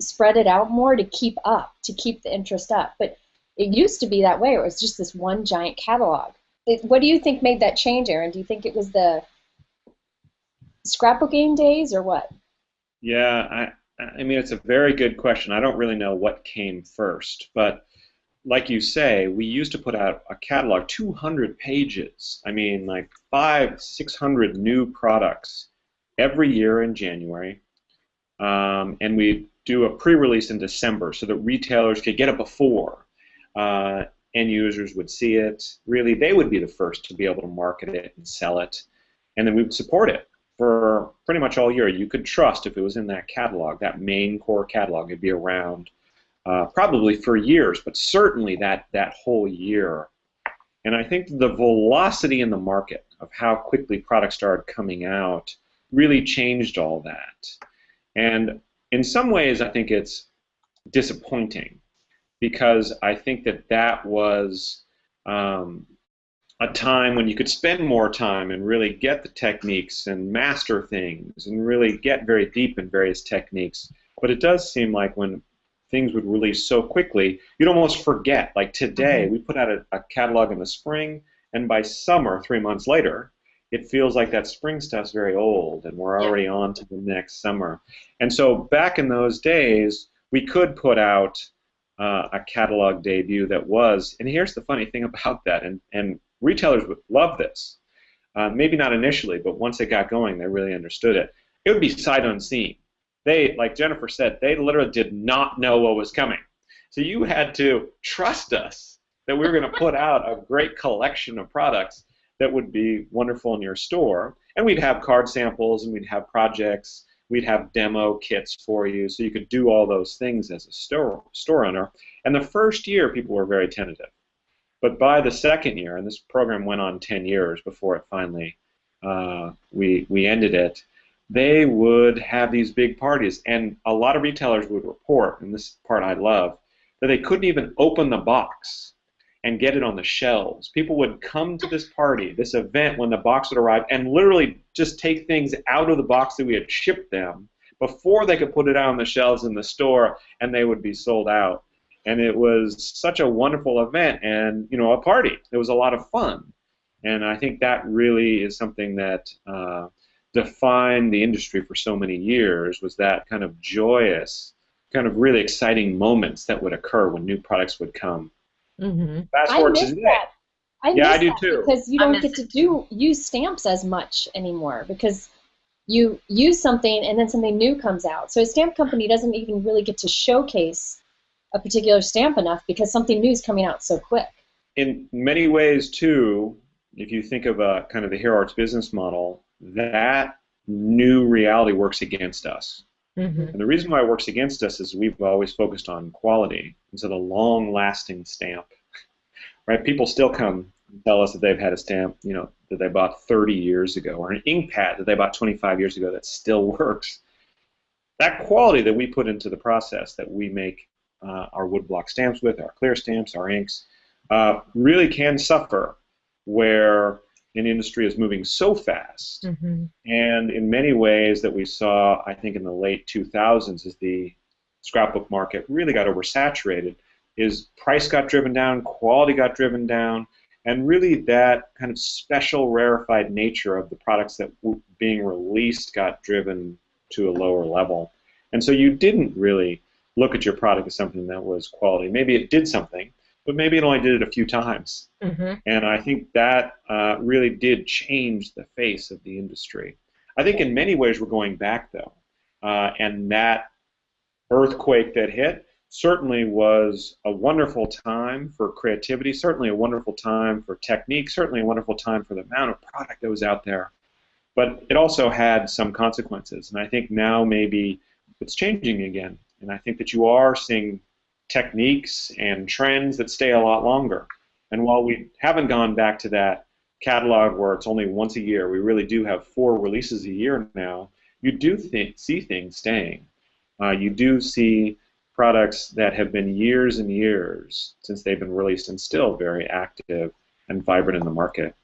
spread it out more to keep the interest up. But it used to be that way. It was just this one giant catalog. What do you think made that change, Aaron? Do you think it was the scrapbooking days or what? Yeah, I mean, it's a very good question. I don't really know what came first, but like you say, we used to put out a catalog, 200 pages. I mean, like 500-600 new products every year in January, and we do a pre-release in December so that retailers could get it before. End users would see it. Really, they would be the first to be able to market it and sell it, and then we would support it for pretty much all year. You could trust if it was in that catalog, that main core catalog, it'd be around probably for years, but certainly that whole year. And I think the velocity in the market of how quickly products started coming out really changed all that. And in some ways, I think it's disappointing, because I think that was a time when you could spend more time and really get the techniques and master things and really get very deep in various techniques. But it does seem like when things would release so quickly, you'd almost forget. Like today, we put out a catalog in the spring, and by summer, 3 months later, it feels like that spring stuff's very old, and we're already on to the next summer. And so back in those days, we could put out a catalog debut that was, and here's the funny thing about that, and retailers would love this. Maybe not initially, but once it got going, they really understood it. It would be sight unseen. They, like Jennifer said, they literally did not know what was coming. So you had to trust us that we were going to put out a great collection of products that would be wonderful in your store. And we'd have card samples, and we'd have projects, we'd have demo kits for you, so you could do all those things as a store owner. And the first year, people were very tentative. But by the second year, and this program went on 10 years before it finally, we ended it, they would have these big parties. And a lot of retailers would report, and this part I love, that they couldn't even open the box and get it on the shelves. People would come to this party, this event, when the box would arrive, and literally just take things out of the box that we had shipped them before they could put it out on the shelves in the store, and they would be sold out. And it was such a wonderful event, and a party. It was a lot of fun, and I think that really is something that defined the industry for so many years, was that kind of joyous, kind of really exciting moments that would occur when new products would come. I miss that. I Yeah, I miss do that too. because you I don't miss get it to use stamps as much anymore because you use something and then something new comes out. So a stamp company doesn't even really get to showcase a particular stamp enough because something new is coming out so quick. In many ways, too, if you think of a kind of the Hero Arts business model, that new reality works against us. Mm-hmm. And the reason why it works against us is we've always focused on quality instead of long-lasting stamp. Right? People still come and tell us that they've had a stamp, that they bought 30 years ago, or an ink pad that they bought 25 years ago that still works. That quality that we put into the process that we make our woodblock stamps with, our clear stamps, our inks, really can suffer where an industry is moving so fast. Mm-hmm. And in many ways that we saw, I think in the late 2000s, as the scrapbook market really got oversaturated, is price got driven down, quality got driven down, and really that kind of special rarefied nature of the products that were being released got driven to a lower level. And so you didn't really look at your product as something that was quality. Maybe it did something, but maybe it only did it a few times. Mm-hmm. And I think that really did change the face of the industry. I think in many ways we're going back, though. And that earthquake that hit certainly was a wonderful time for creativity, certainly a wonderful time for technique, certainly a wonderful time for the amount of product that was out there. But it also had some consequences. And I think now maybe it's changing again. And I think that you are seeing techniques and trends that stay a lot longer. And while we haven't gone back to that catalog where it's only once a year, we really do have 4 releases a year now, you do see things staying. You do see products that have been years and years since they've been released and still very active and vibrant in the market.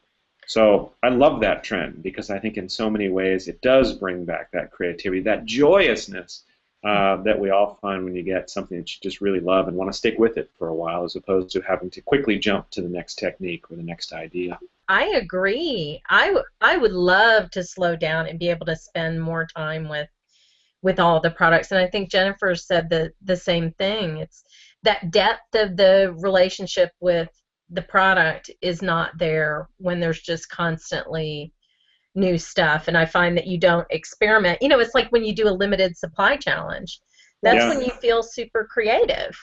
So I love that trend because I think in so many ways it does bring back that creativity, that joyousness that we all find when you get something that you just really love and want to stick with it for a while, as opposed to having to quickly jump to the next technique or the next idea. I agree. I would love to slow down and be able to spend more time with all the products. And I think Jennifer said the same thing. It's that depth of the relationship with the product is not there when there's just constantly new stuff. And I find that you don't experiment. It's like when you do a limited supply challenge. That's when you feel super creative.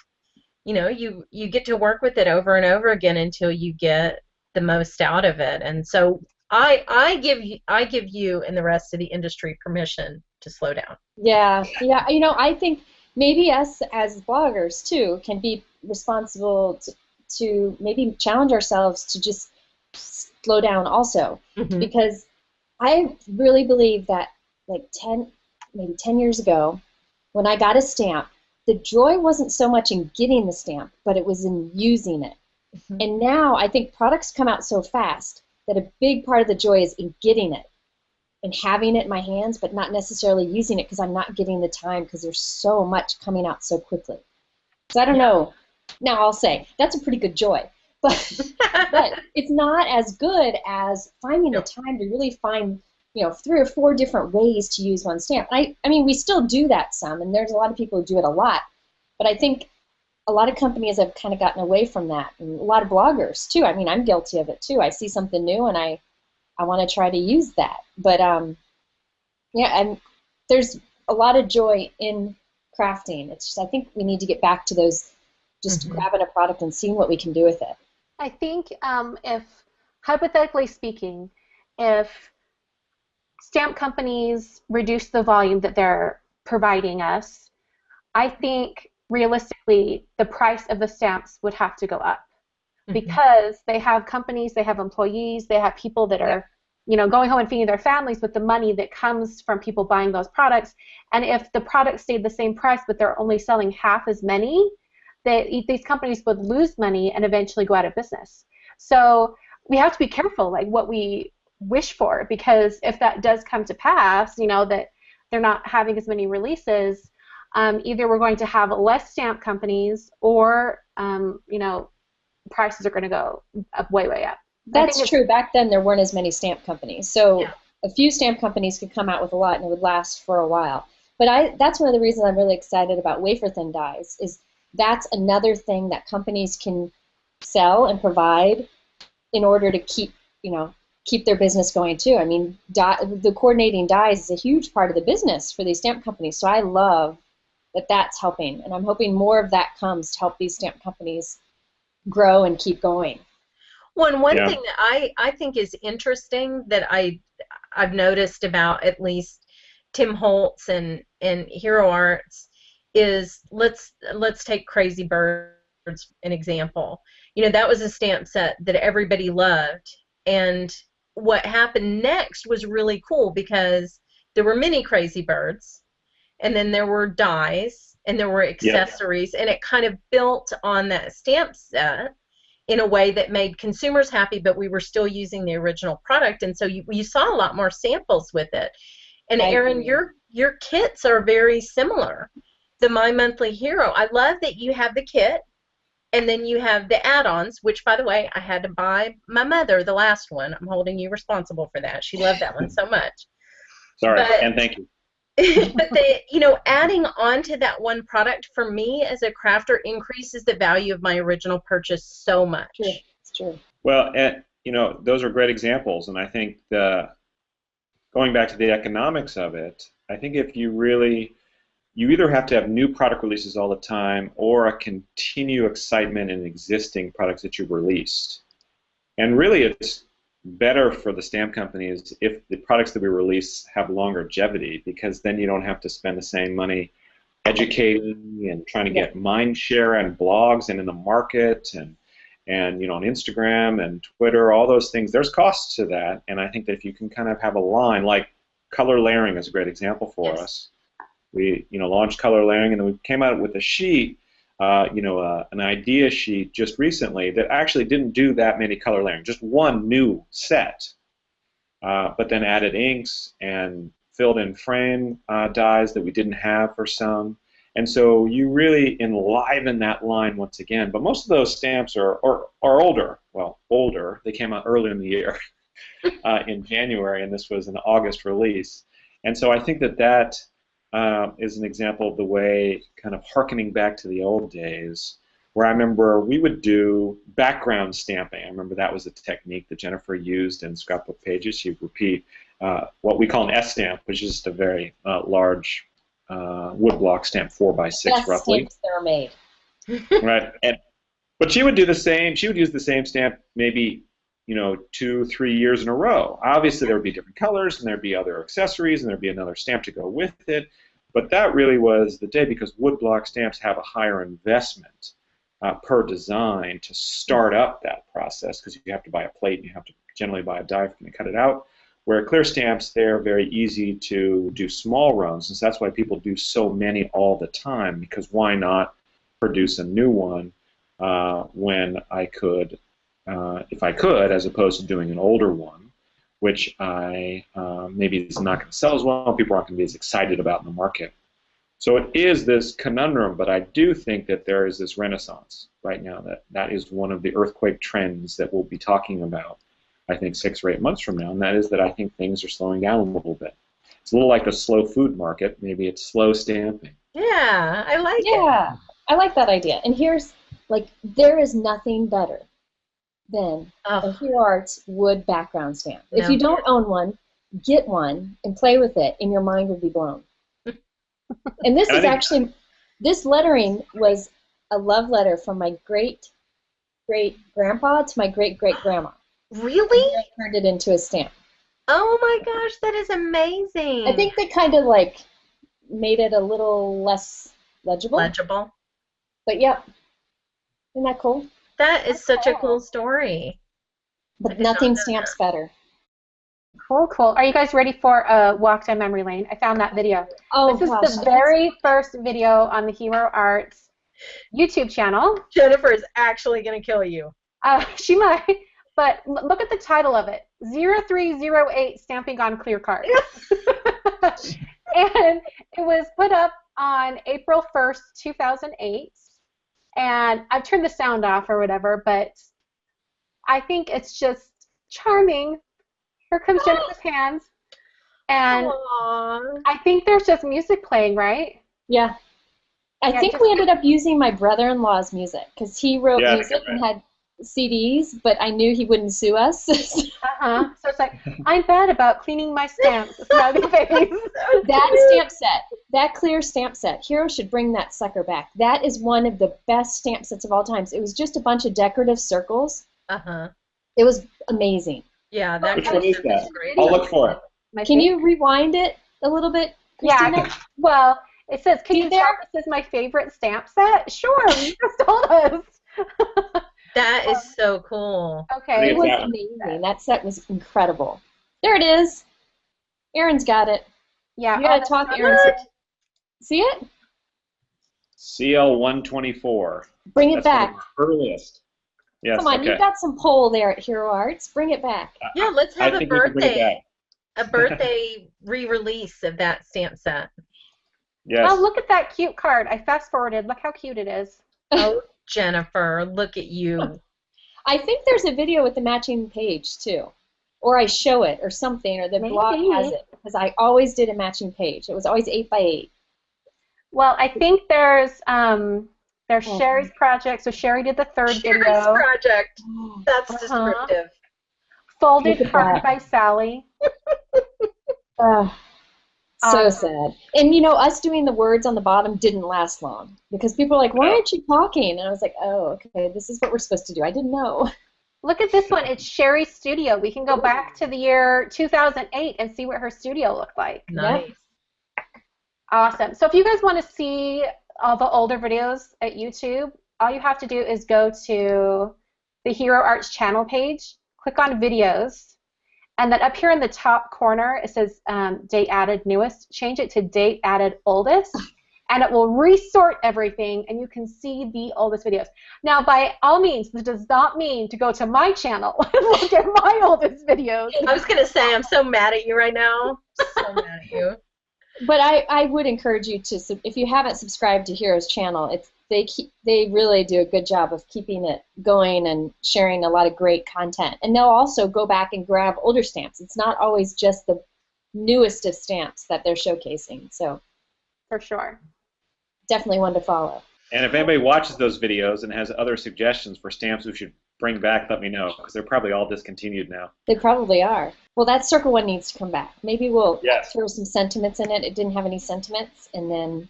You get to work with it over and over again until you get the most out of it. And so I give you and the rest of the industry permission to slow down. Yeah. I think maybe us as bloggers too can be responsible to maybe challenge ourselves to just slow down also, because I really believe that maybe 10 years ago, when I got a stamp, the joy wasn't so much in getting the stamp, but it was in using it. And now I think products come out so fast that a big part of the joy is in getting it and having it in my hands, but not necessarily using it because I'm not getting the time because there's so much coming out so quickly. So I don't know. Now I'll say that's a pretty good joy, but it's not as good as finding the time to really find 3 or 4 different ways to use one stamp. I mean, we still do that some, and there's a lot of people who do it a lot, but I think a lot of companies have kind of gotten away from that, and a lot of bloggers too. I mean, I'm guilty of it too. I see something new and I want to try to use that. But and there's a lot of joy in crafting. It's just I think we need to get back to those, just grabbing a product and seeing what we can do with it. I think if, hypothetically speaking, if stamp companies reduce the volume that they're providing us, I think realistically the price of the stamps would have to go up because they have companies, they have employees, they have people that are going home and feeding their families with the money that comes from people buying those products. And if the product stayed the same price but they're only selling half as many, these companies would lose money and eventually go out of business. So we have to be careful like what we wish for, because if that does come to pass, that they're not having as many releases, either we're going to have less stamp companies or prices are going to go up, way up. That's true. Back then there weren't as many stamp companies, so a few stamp companies could come out with a lot and it would last for a while. But that's one of the reasons I'm really excited about wafer thin dies, is that's another thing that companies can sell and provide in order to keep, keep their business going too. I mean, the coordinating dies is a huge part of the business for these stamp companies. So I love that that's helping, and I'm hoping more of that comes to help these stamp companies grow and keep going. One thing that I think is interesting that I've noticed about at least Tim Holtz and Hero Arts is let's take Crazy Birds an example. That was a stamp set that everybody loved, and what happened next was really cool because there were many Crazy Birds, and then there were dies, and there were accessories, and it kind of built on that stamp set in a way that made consumers happy, but we were still using the original product, and so you saw a lot more samples with it. And Aaron, your kits are very similar. The My Monthly Hero, I love that you have the kit, and then you have the add-ons, which, by the way, I had to buy my mother the last one. I'm holding you responsible for that. She loved that one so much. Sorry, and thank you. But adding on to that one product for me as a crafter increases the value of my original purchase so much. True. It's true. Well, and those are great examples, and I think going back to the economics of it, I think if you either have to have new product releases all the time or a continue excitement in existing products that you've released. And really, it's better for the stamp companies if the products that we release have longevity, because then you don't have to spend the same money educating and trying to get mind share and blogs and in the market and on Instagram and Twitter, all those things. There's costs to that, and I think that if you can kind of have a line, like color layering is a great example for us. We launched color layering, and then we came out with a sheet, an idea sheet just recently that actually didn't do that many color layering, just one new set, but then added inks and filled in frame dies that we didn't have for some. And so you really enliven that line once again. But most of those stamps are older. Well, older. They came out earlier in the year in January, and this was an August release. And so I think that is an example of the way, kind of hearkening back to the old days, where I remember we would do background stamping. I remember that was a technique that Jennifer used in scrapbook pages. She'd repeat what we call an S-stamp, which is just a very large woodblock stamp, 4x6 roughly. Stamps that are made. Right. But she would do the same. She would use the same stamp maybe 2-3 years in a row. Obviously, there would be different colors, and there'd be other accessories, and there'd be another stamp to go with it. But that really was the day, because woodblock stamps have a higher investment per design to start up that process, because you have to buy a plate, and you have to generally buy a die if you're going to cut it out. Where clear stamps, they're very easy to do small runs, and so that's why people do so many all the time, because why not produce a new one when I could, if I could, as opposed to doing an older one, which I maybe is not going to sell as well, people aren't going to be as excited about in the market. So it is this conundrum, but I do think that there is this renaissance right now. That is one of the earthquake trends that we'll be talking about, I think, 6 or 8 months from now, and that is that I think things are slowing down a little bit. It's a little like the slow food market. Maybe it's slow stamping. Yeah, I like it. Yeah, I like that idea. And here's, there is nothing better than a Hero Arts wood background stamp. If you don't own one, get one and play with it, and your mind will be blown. And this is actually, this lettering was a love letter from my great-great-grandpa to my great-great-grandma. Really? I turned it into a stamp. Oh my gosh, that is amazing. I think they kind of made it a little less legible. Legible. But yep. Isn't that cool? That is such a cool story. But nothing stamps better. Cool, cool. Are you guys ready for a walk down memory lane? I found that video. Oh, this is the very first video on the Hero Arts YouTube channel. Jennifer is actually going to kill you. She might. But look at the title of it, 0308 Stamping on Clear Card. And it was put up on April 1st, 2008. And I've turned the sound off or whatever, but I think it's just charming. Here comes Jennifer's hands. And I think there's just music playing, right? Yeah. I think we ended up using my brother-in-law's music, because he wrote music and had CDs, but I knew he wouldn't sue us. So it's like, I'm bad about cleaning my stamps. Smiley face. That stamp set, that clear stamp set, Hero should bring that sucker back. That is one of the best stamp sets of all times. It was just a bunch of decorative circles. It was amazing. Yeah, that Which one is that? great. I'll look for it. Can you rewind it a little bit, Christina? Yeah. Well, it says, can you tell this is my favorite stamp set? Sure, you just told us. That is so cool. Okay. It was amazing. That set was incredible. There it is. Aaron's got it. Yeah. You gotta talk, Aaron. See it? CL124. Bring it back. Her list. Yes, Come on, okay. you've got some pull there at Hero Arts. Bring it back. Yeah, let's have I think we can bring it back. a birthday re-release of that stamp set. Yes. Oh, look at that cute card. I fast forwarded. Look how cute it is. Oh, Jennifer, look at you. I think there's a video with the matching page too, or I show it or something, or the blog has it, because I always did a matching page. It was always 8x8. Well, I think there's Sherry's project. So Sherry did the third Sherry's video. project. That's descriptive. Folded card by Sally. So sad. And you know, us doing the words on the bottom didn't last long because people were like, why aren't you talking? And I was like, oh, okay, this is what we're supposed to do. I didn't know. Look at this one. It's Sherry's studio. We can go back to the year 2008 and see what her studio looked like. Nice. Yep. Awesome. So if you guys want to see all the older videos at YouTube, all you have to do is go to the Hero Arts channel page, click on videos, and then up here in the top corner, it says date added newest. Change it to date added oldest, and it will resort everything, and you can see the oldest videos. Now, by all means, this does not mean to go to my channel and look at my oldest videos. I was going to say, I'm so mad at you right now. So mad at you. But I would encourage you to, if you haven't subscribed to Hero's channel, they really do a good job of keeping it going and sharing a lot of great content. And they'll also go back and grab older stamps. It's not always just the newest of stamps that they're showcasing. So For sure. definitely one to follow. And if anybody watches those videos and has other suggestions for stamps we should bring back, let me know, because they're probably all discontinued now. They probably are. Well, that circle one needs to come back. Maybe we'll Yes. throw some sentiments in it. It didn't have any sentiments. And then,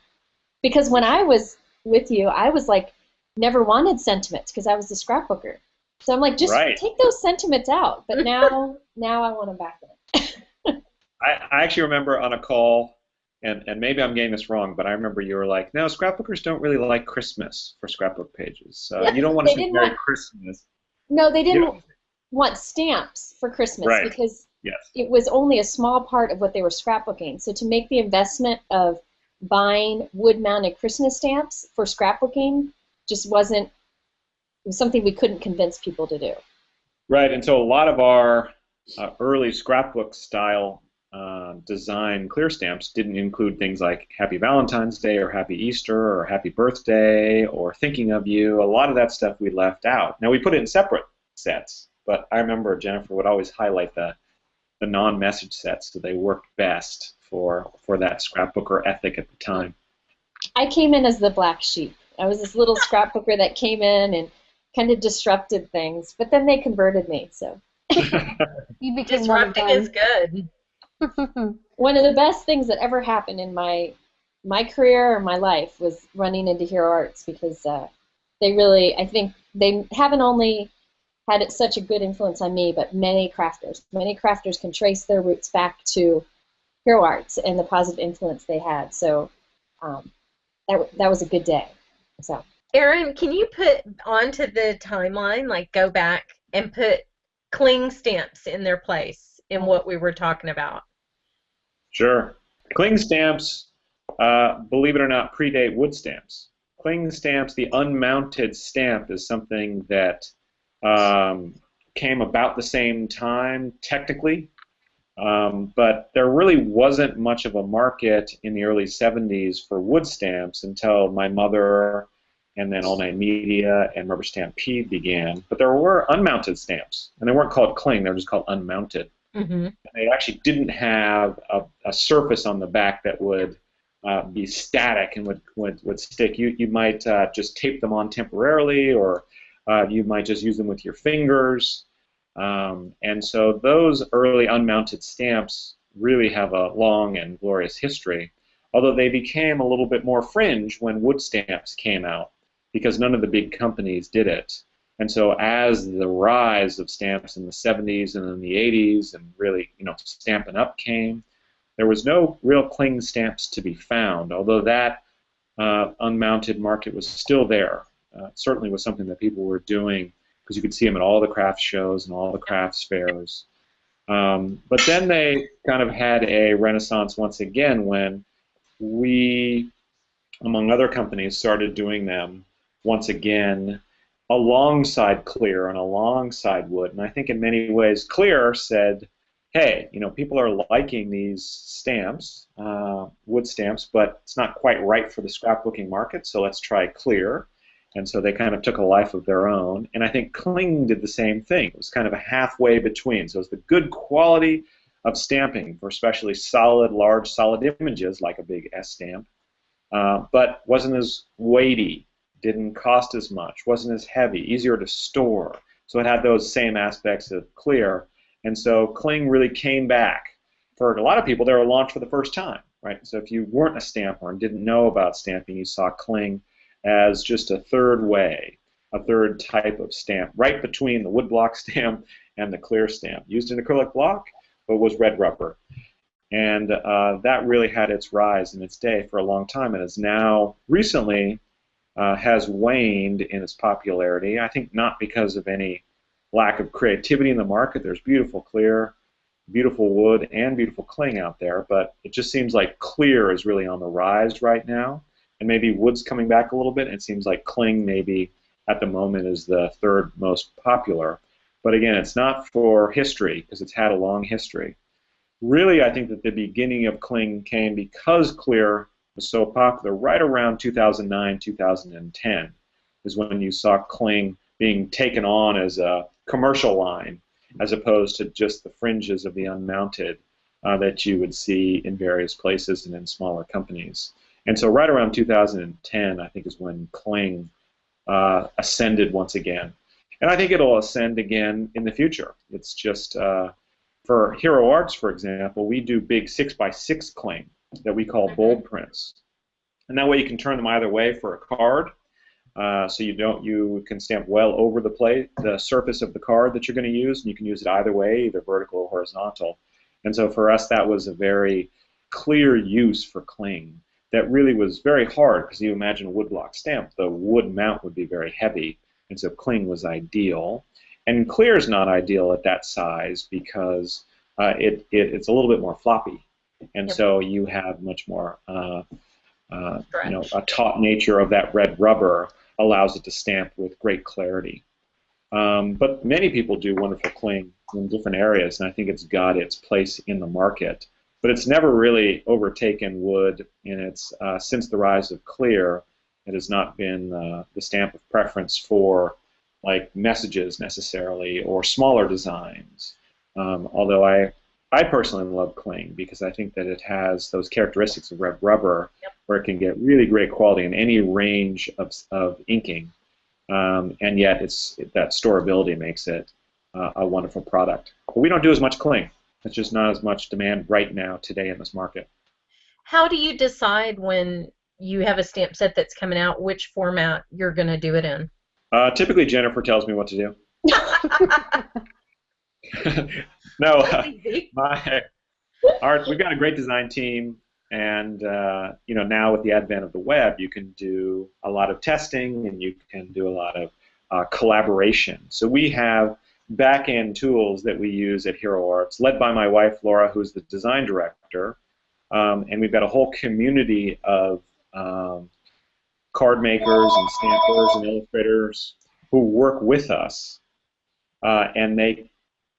because when I was with you, I was like, never wanted sentiments because I was the scrapbooker. So I'm like, just take those sentiments out. But now I want them back in. I actually remember on a call, and maybe I'm getting this wrong, but I remember you were like, no, scrapbookers don't really like Christmas for scrapbook pages. So you don't want to see Merry Christmas. No, they didn't want stamps for Christmas because it was only a small part of what they were scrapbooking. So to make the investment of buying wood-mounted Christmas stamps for scrapbooking just wasn't, it was something we couldn't convince people to do. Right, and so a lot of our early scrapbook style design clear stamps didn't include things like Happy Valentine's Day or Happy Easter or Happy Birthday or Thinking of You. A lot of that stuff we left out. Now we put it in separate sets, but I remember Jennifer would always highlight the non-message sets, so they worked best for that scrapbooker ethic at the time. I came in as the black sheep. I was this little scrapbooker that came in and kind of disrupted things, but then they converted me. So you became disrupting is good. One of the best things that ever happened in my career or my life was running into Hero Arts because they really, I think, they haven't only had such a good influence on me, but many crafters. Many crafters can trace their roots back to Hero Arts and the positive influence they had. So that was a good day. So Aaron, can you put onto the timeline, like go back and put cling stamps in their place in what we were talking about? Sure. Cling stamps, believe it or not, predate wood stamps. Cling stamps, the unmounted stamp, is something that came about the same time, technically, but there really wasn't much of a market in the early 70s for wood stamps until my mother and then All Night Media and Rubber Stampede began. But there were unmounted stamps, and they weren't called cling, they were just called unmounted. Mm-hmm. They actually didn't have a surface on the back that would be static and would stick. You might just tape them on temporarily or You might just use them with your fingers. And so those early unmounted stamps really have a long and glorious history, although they became a little bit more fringe when wood stamps came out because none of the big companies did it. And so as the rise of stamps in the 70s and in the 80s and really, Stampin' Up! Came, there was no real cling stamps to be found, although that unmounted market was still there. It certainly was something that people were doing because you could see them at all the craft shows and all the crafts fairs. But then they kind of had a renaissance once again when we, among other companies, started doing them once again alongside clear and alongside wood. And I think in many ways clear said, hey, people are liking these stamps, wood stamps, but it's not quite right for the scrapbooking market, so let's try clear. And so they kind of took a life of their own. And I think Kling did the same thing. It was kind of a halfway between. So it's the good quality of stamping for especially solid, large, solid images like a big S stamp, but wasn't as weighty, didn't cost as much, wasn't as heavy, easier to store. So it had those same aspects of clear. And so Kling really came back. For a lot of people, they were launched for the first time, right? So if you weren't a stamper and didn't know about stamping, you saw Kling as just a third way, a third type of stamp, right between the woodblock stamp and the clear stamp, used in acrylic block, but was red rubber. And that really had its rise in its day for a long time, and is now recently has waned in its popularity. I think not because of any lack of creativity in the market. There's beautiful clear, beautiful wood, and beautiful Kling out there, but it just seems like clear is really on the rise right now. And maybe wood's coming back a little bit, and it seems like Kling maybe at the moment is the third most popular. But again, it's not for history, because it's had a long history. Really, I think that the beginning of Kling came because clear was so popular right around 2009, 2010 is when you saw Kling being taken on as a commercial line as opposed to just the fringes of the unmounted that you would see in various places and in smaller companies. And so right around 2010, I think, is when Kling ascended once again. And I think it'll ascend again in the future. It's just, for Hero Arts, for example, we do big 6x6 Kling that we call bold prints. And that way you can turn them either way for a card. So you can stamp well over the surface of the card that you're going to use, and you can use it either way, either vertical or horizontal. And so for us, that was a very clear use for Kling. That really was very hard because you imagine a woodblock stamp, the wood mount would be very heavy, and so Kling was ideal. And clear is not ideal at that size because it's a little bit more floppy, and so you have much more, a taut nature of that red rubber allows it to stamp with great clarity. But many people do wonderful Kling in different areas, and I think it's got its place in the market. But it's never really overtaken wood in its since the rise of clear. It has not been the stamp of preference for like messages necessarily or smaller designs. Although I personally love Kling because I think that it has those characteristics of red rubber where it can get really great quality in any range of inking, and yet that storability makes it a wonderful product. But we don't do as much Kling. It's just not as much demand right now today in this market. How do you decide when you have a stamp set that's coming out which format you're going to do it in? Typically, Jennifer tells me what to do. No, we've got a great design team, and now with the advent of the web, you can do a lot of testing and you can do a lot of collaboration. So we have back-end tools that we use at Hero Arts, led by my wife Laura, who's the design director, and we've got a whole community of card makers and stampers and illustrators who work with us, and they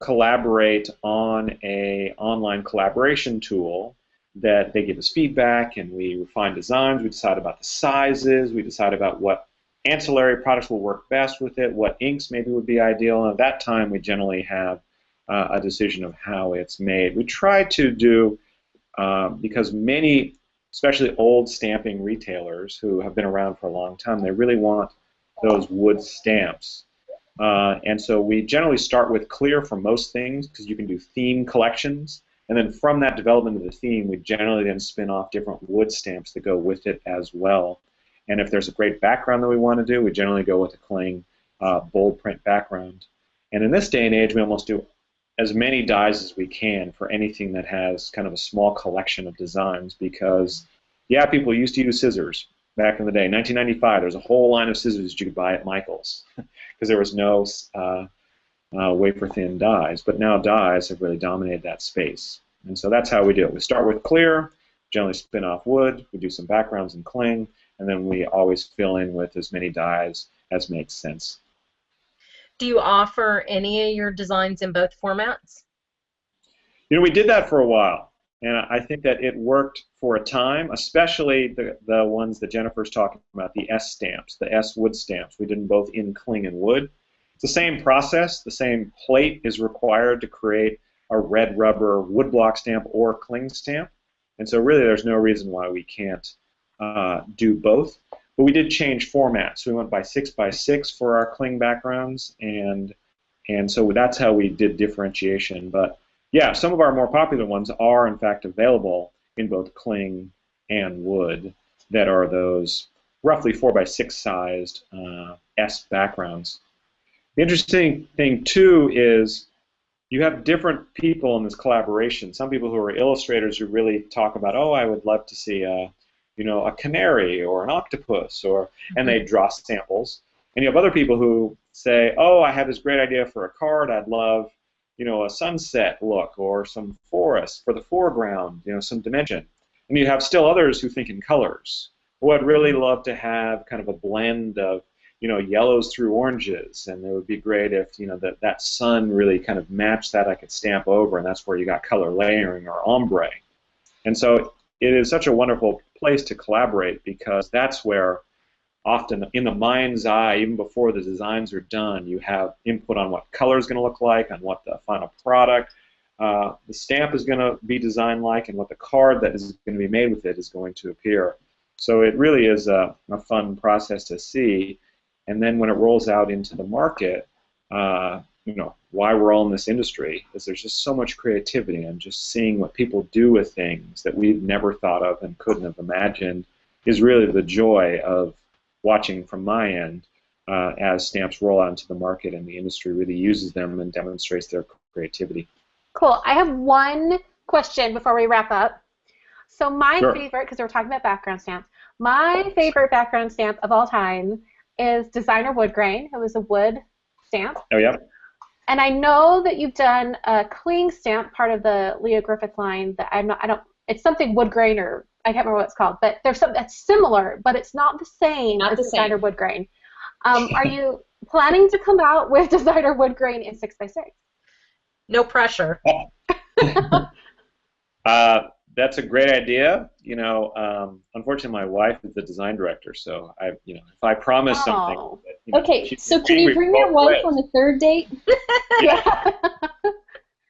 collaborate on an online collaboration tool that they give us feedback, and we refine designs, we decide about the sizes, we decide about what ancillary products will work best with it, what inks maybe would be ideal, and at that time we generally have a decision of how it's made. We try to do, because many, especially old stamping retailers who have been around for a long time, they really want those wood stamps. And so we generally start with clear for most things because you can do theme collections. And then from that development of the theme, we generally then spin off different wood stamps that go with it as well. And if there's a great background that we want to do, we generally go with a cling bold print background. And in this day and age, we almost do as many dies as we can for anything that has kind of a small collection of designs because, yeah, people used to use scissors back in the day. 1995, there's a whole line of scissors you could buy at Michael's because there was no wafer-thin dies. But now dies have really dominated that space. And so that's how we do it. We start with clear, generally spin off wood, we do some backgrounds in cling, and then we always fill in with as many dies as makes sense. Do you offer any of your designs in both formats? You know, we did that for a while, and I think that it worked for a time, especially the ones that Jennifer's talking about, the S stamps, the S wood stamps. We did them both in cling and wood. It's the same process. The same plate is required to create a red rubber woodblock stamp or cling stamp, and so really there's no reason why we can't do both. But we did change formats. We went by 6x6 for our cling backgrounds, and so that's how we did differentiation. But yeah, some of our more popular ones are in fact available in both cling and wood that are those roughly 4x6 sized S backgrounds. The interesting thing too is you have different people in this collaboration. Some people who are illustrators who really talk about, oh, I would love to see a canary or an octopus, and they draw samples. And you have other people who say, oh, I have this great idea for a card. I'd love, a sunset look or some forest for the foreground, some dimension. And you have still others who think in colors. Well, I'd really love to have kind of a blend of, yellows through oranges, and it would be great if, that sun really kind of matched that I could stamp over, and that's where you got color layering or ombre. And so it is such a wonderful place to collaborate because that's where often in the mind's eye, even before the designs are done, you have input on what color is going to look like, on what the final product, the stamp is going to be designed like, and what the card that is going to be made with it is going to appear. So it really is a fun process to see. And then when it rolls out into the market, why we're all in this industry is there's just so much creativity, and just seeing what people do with things that we've never thought of and couldn't have imagined is really the joy of watching from my end as stamps roll out into the market and the industry really uses them and demonstrates their creativity. Cool. I have one question before we wrap up. So my Sure. favorite, because we're talking about background stamps, my favorite background stamp of all time is Designer Wood Grain. It was a wood stamp. Oh, yeah? And I know that you've done a cling stamp, part of the Leo Griffith line. That it's something wood grain, or I can't remember what it's called. But there's something that's similar, but it's not the same as Designer Wood Grain. Are you planning to come out with Designer Wood Grain in 6x6? No pressure. That's a great idea. Unfortunately, my wife is the design director, so if I promise something. Okay, so can you bring your wife on the third date? Yeah.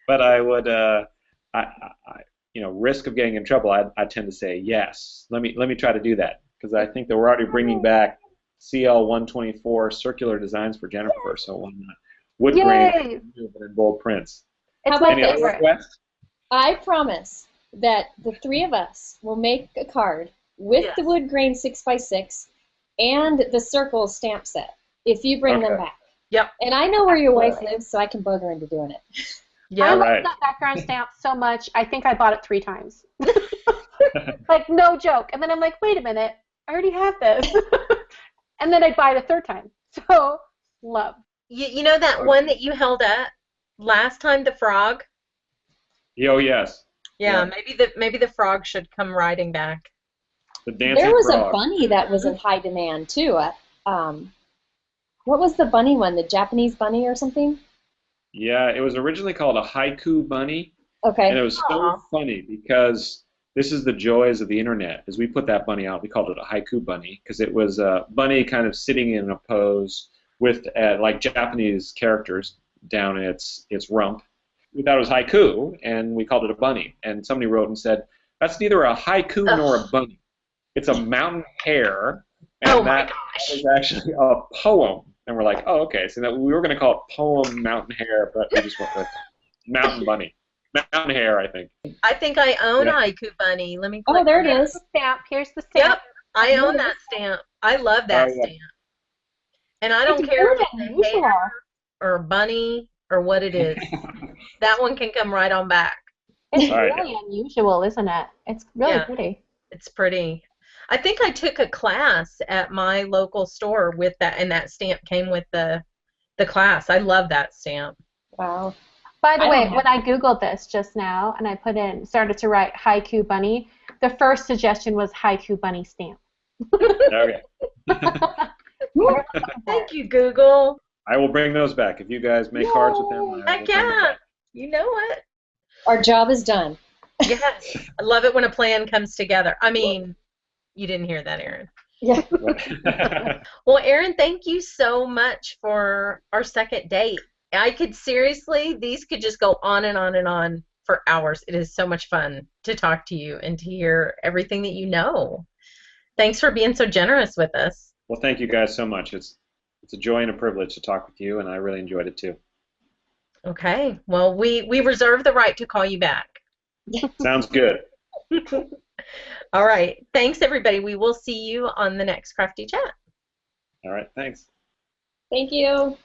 But I would, risk of getting in trouble. I tend to say yes. Let me try to do that because I think that we're already bringing back CL 124 circular designs for Jennifer. So why not? Wood grain, but in bold prints. It's my Any other favorite. requests? I promise that the three of us will make a card with the wood grain 6x6 and the circle stamp set if you bring them back. Yep. And I know where your wife lives, so I can bug her into doing it. Yeah. I love that background stamp so much, I think I bought it 3 times. Like, no joke. And then I'm like, wait a minute, I already have this. And then I'd buy it a 3rd time. So, love. You know that one that you held up last time, the frog? Oh, yes. Yeah, maybe the frog should come riding back. The dancing There was frog. a bunny that was in high demand, too. What was the bunny one? The Japanese bunny or something? Yeah, it was originally called a haiku bunny, Okay. and it was so funny because this is the joys of the internet. As we put that bunny out, we called it a haiku bunny because it was a bunny kind of sitting in a pose with like Japanese characters down its rump. We thought it was haiku, and we called it a bunny. And somebody wrote and said, that's neither a haiku nor a bunny. It's a mountain hare, and that is actually a poem. And we're like, oh, okay. So that we were going to call it Poem Mountain Hare, but we just went with Mountain Bunny. Mountain Hare, I think. I think I own Yeah. Haiku Bunny. Let me Oh, click there on it that. is. Stamp. Here's the Yep, stamp. I own that stamp. I love that Oh, yeah. stamp. And I don't It's care really if it's a unusual. hare or a bunny or what it is. That one can come right on back. It's All right. really unusual, isn't it? It's really Yeah. pretty. It's pretty. I think I took a class at my local store with that, and that stamp came with the class. I love that stamp. Wow. By the I way, don't when I Googled this just now and I started to write Haiku Bunny, the first suggestion was Haiku Bunny stamp. Okay. Thank you, Google. I will bring those back. If you guys make cards with them, I will Heck bring them yeah. back. You know what? Our job is done. Yes. I love it when a plan comes together. I mean, you didn't hear that, Aaron. Yeah. Well, Aaron, thank you so much for our second date. I could seriously, these could just go on and on and on for hours. It is so much fun to talk to you and to hear everything that you know. Thanks for being so generous with us. Well, thank you guys so much. It's a joy and a privilege to talk with you, and I really enjoyed it too. Okay. Well, we reserve the right to call you back. Sounds good. All right. Thanks, everybody. We will see you on the next Crafty Chat. All right, thanks. Thank you.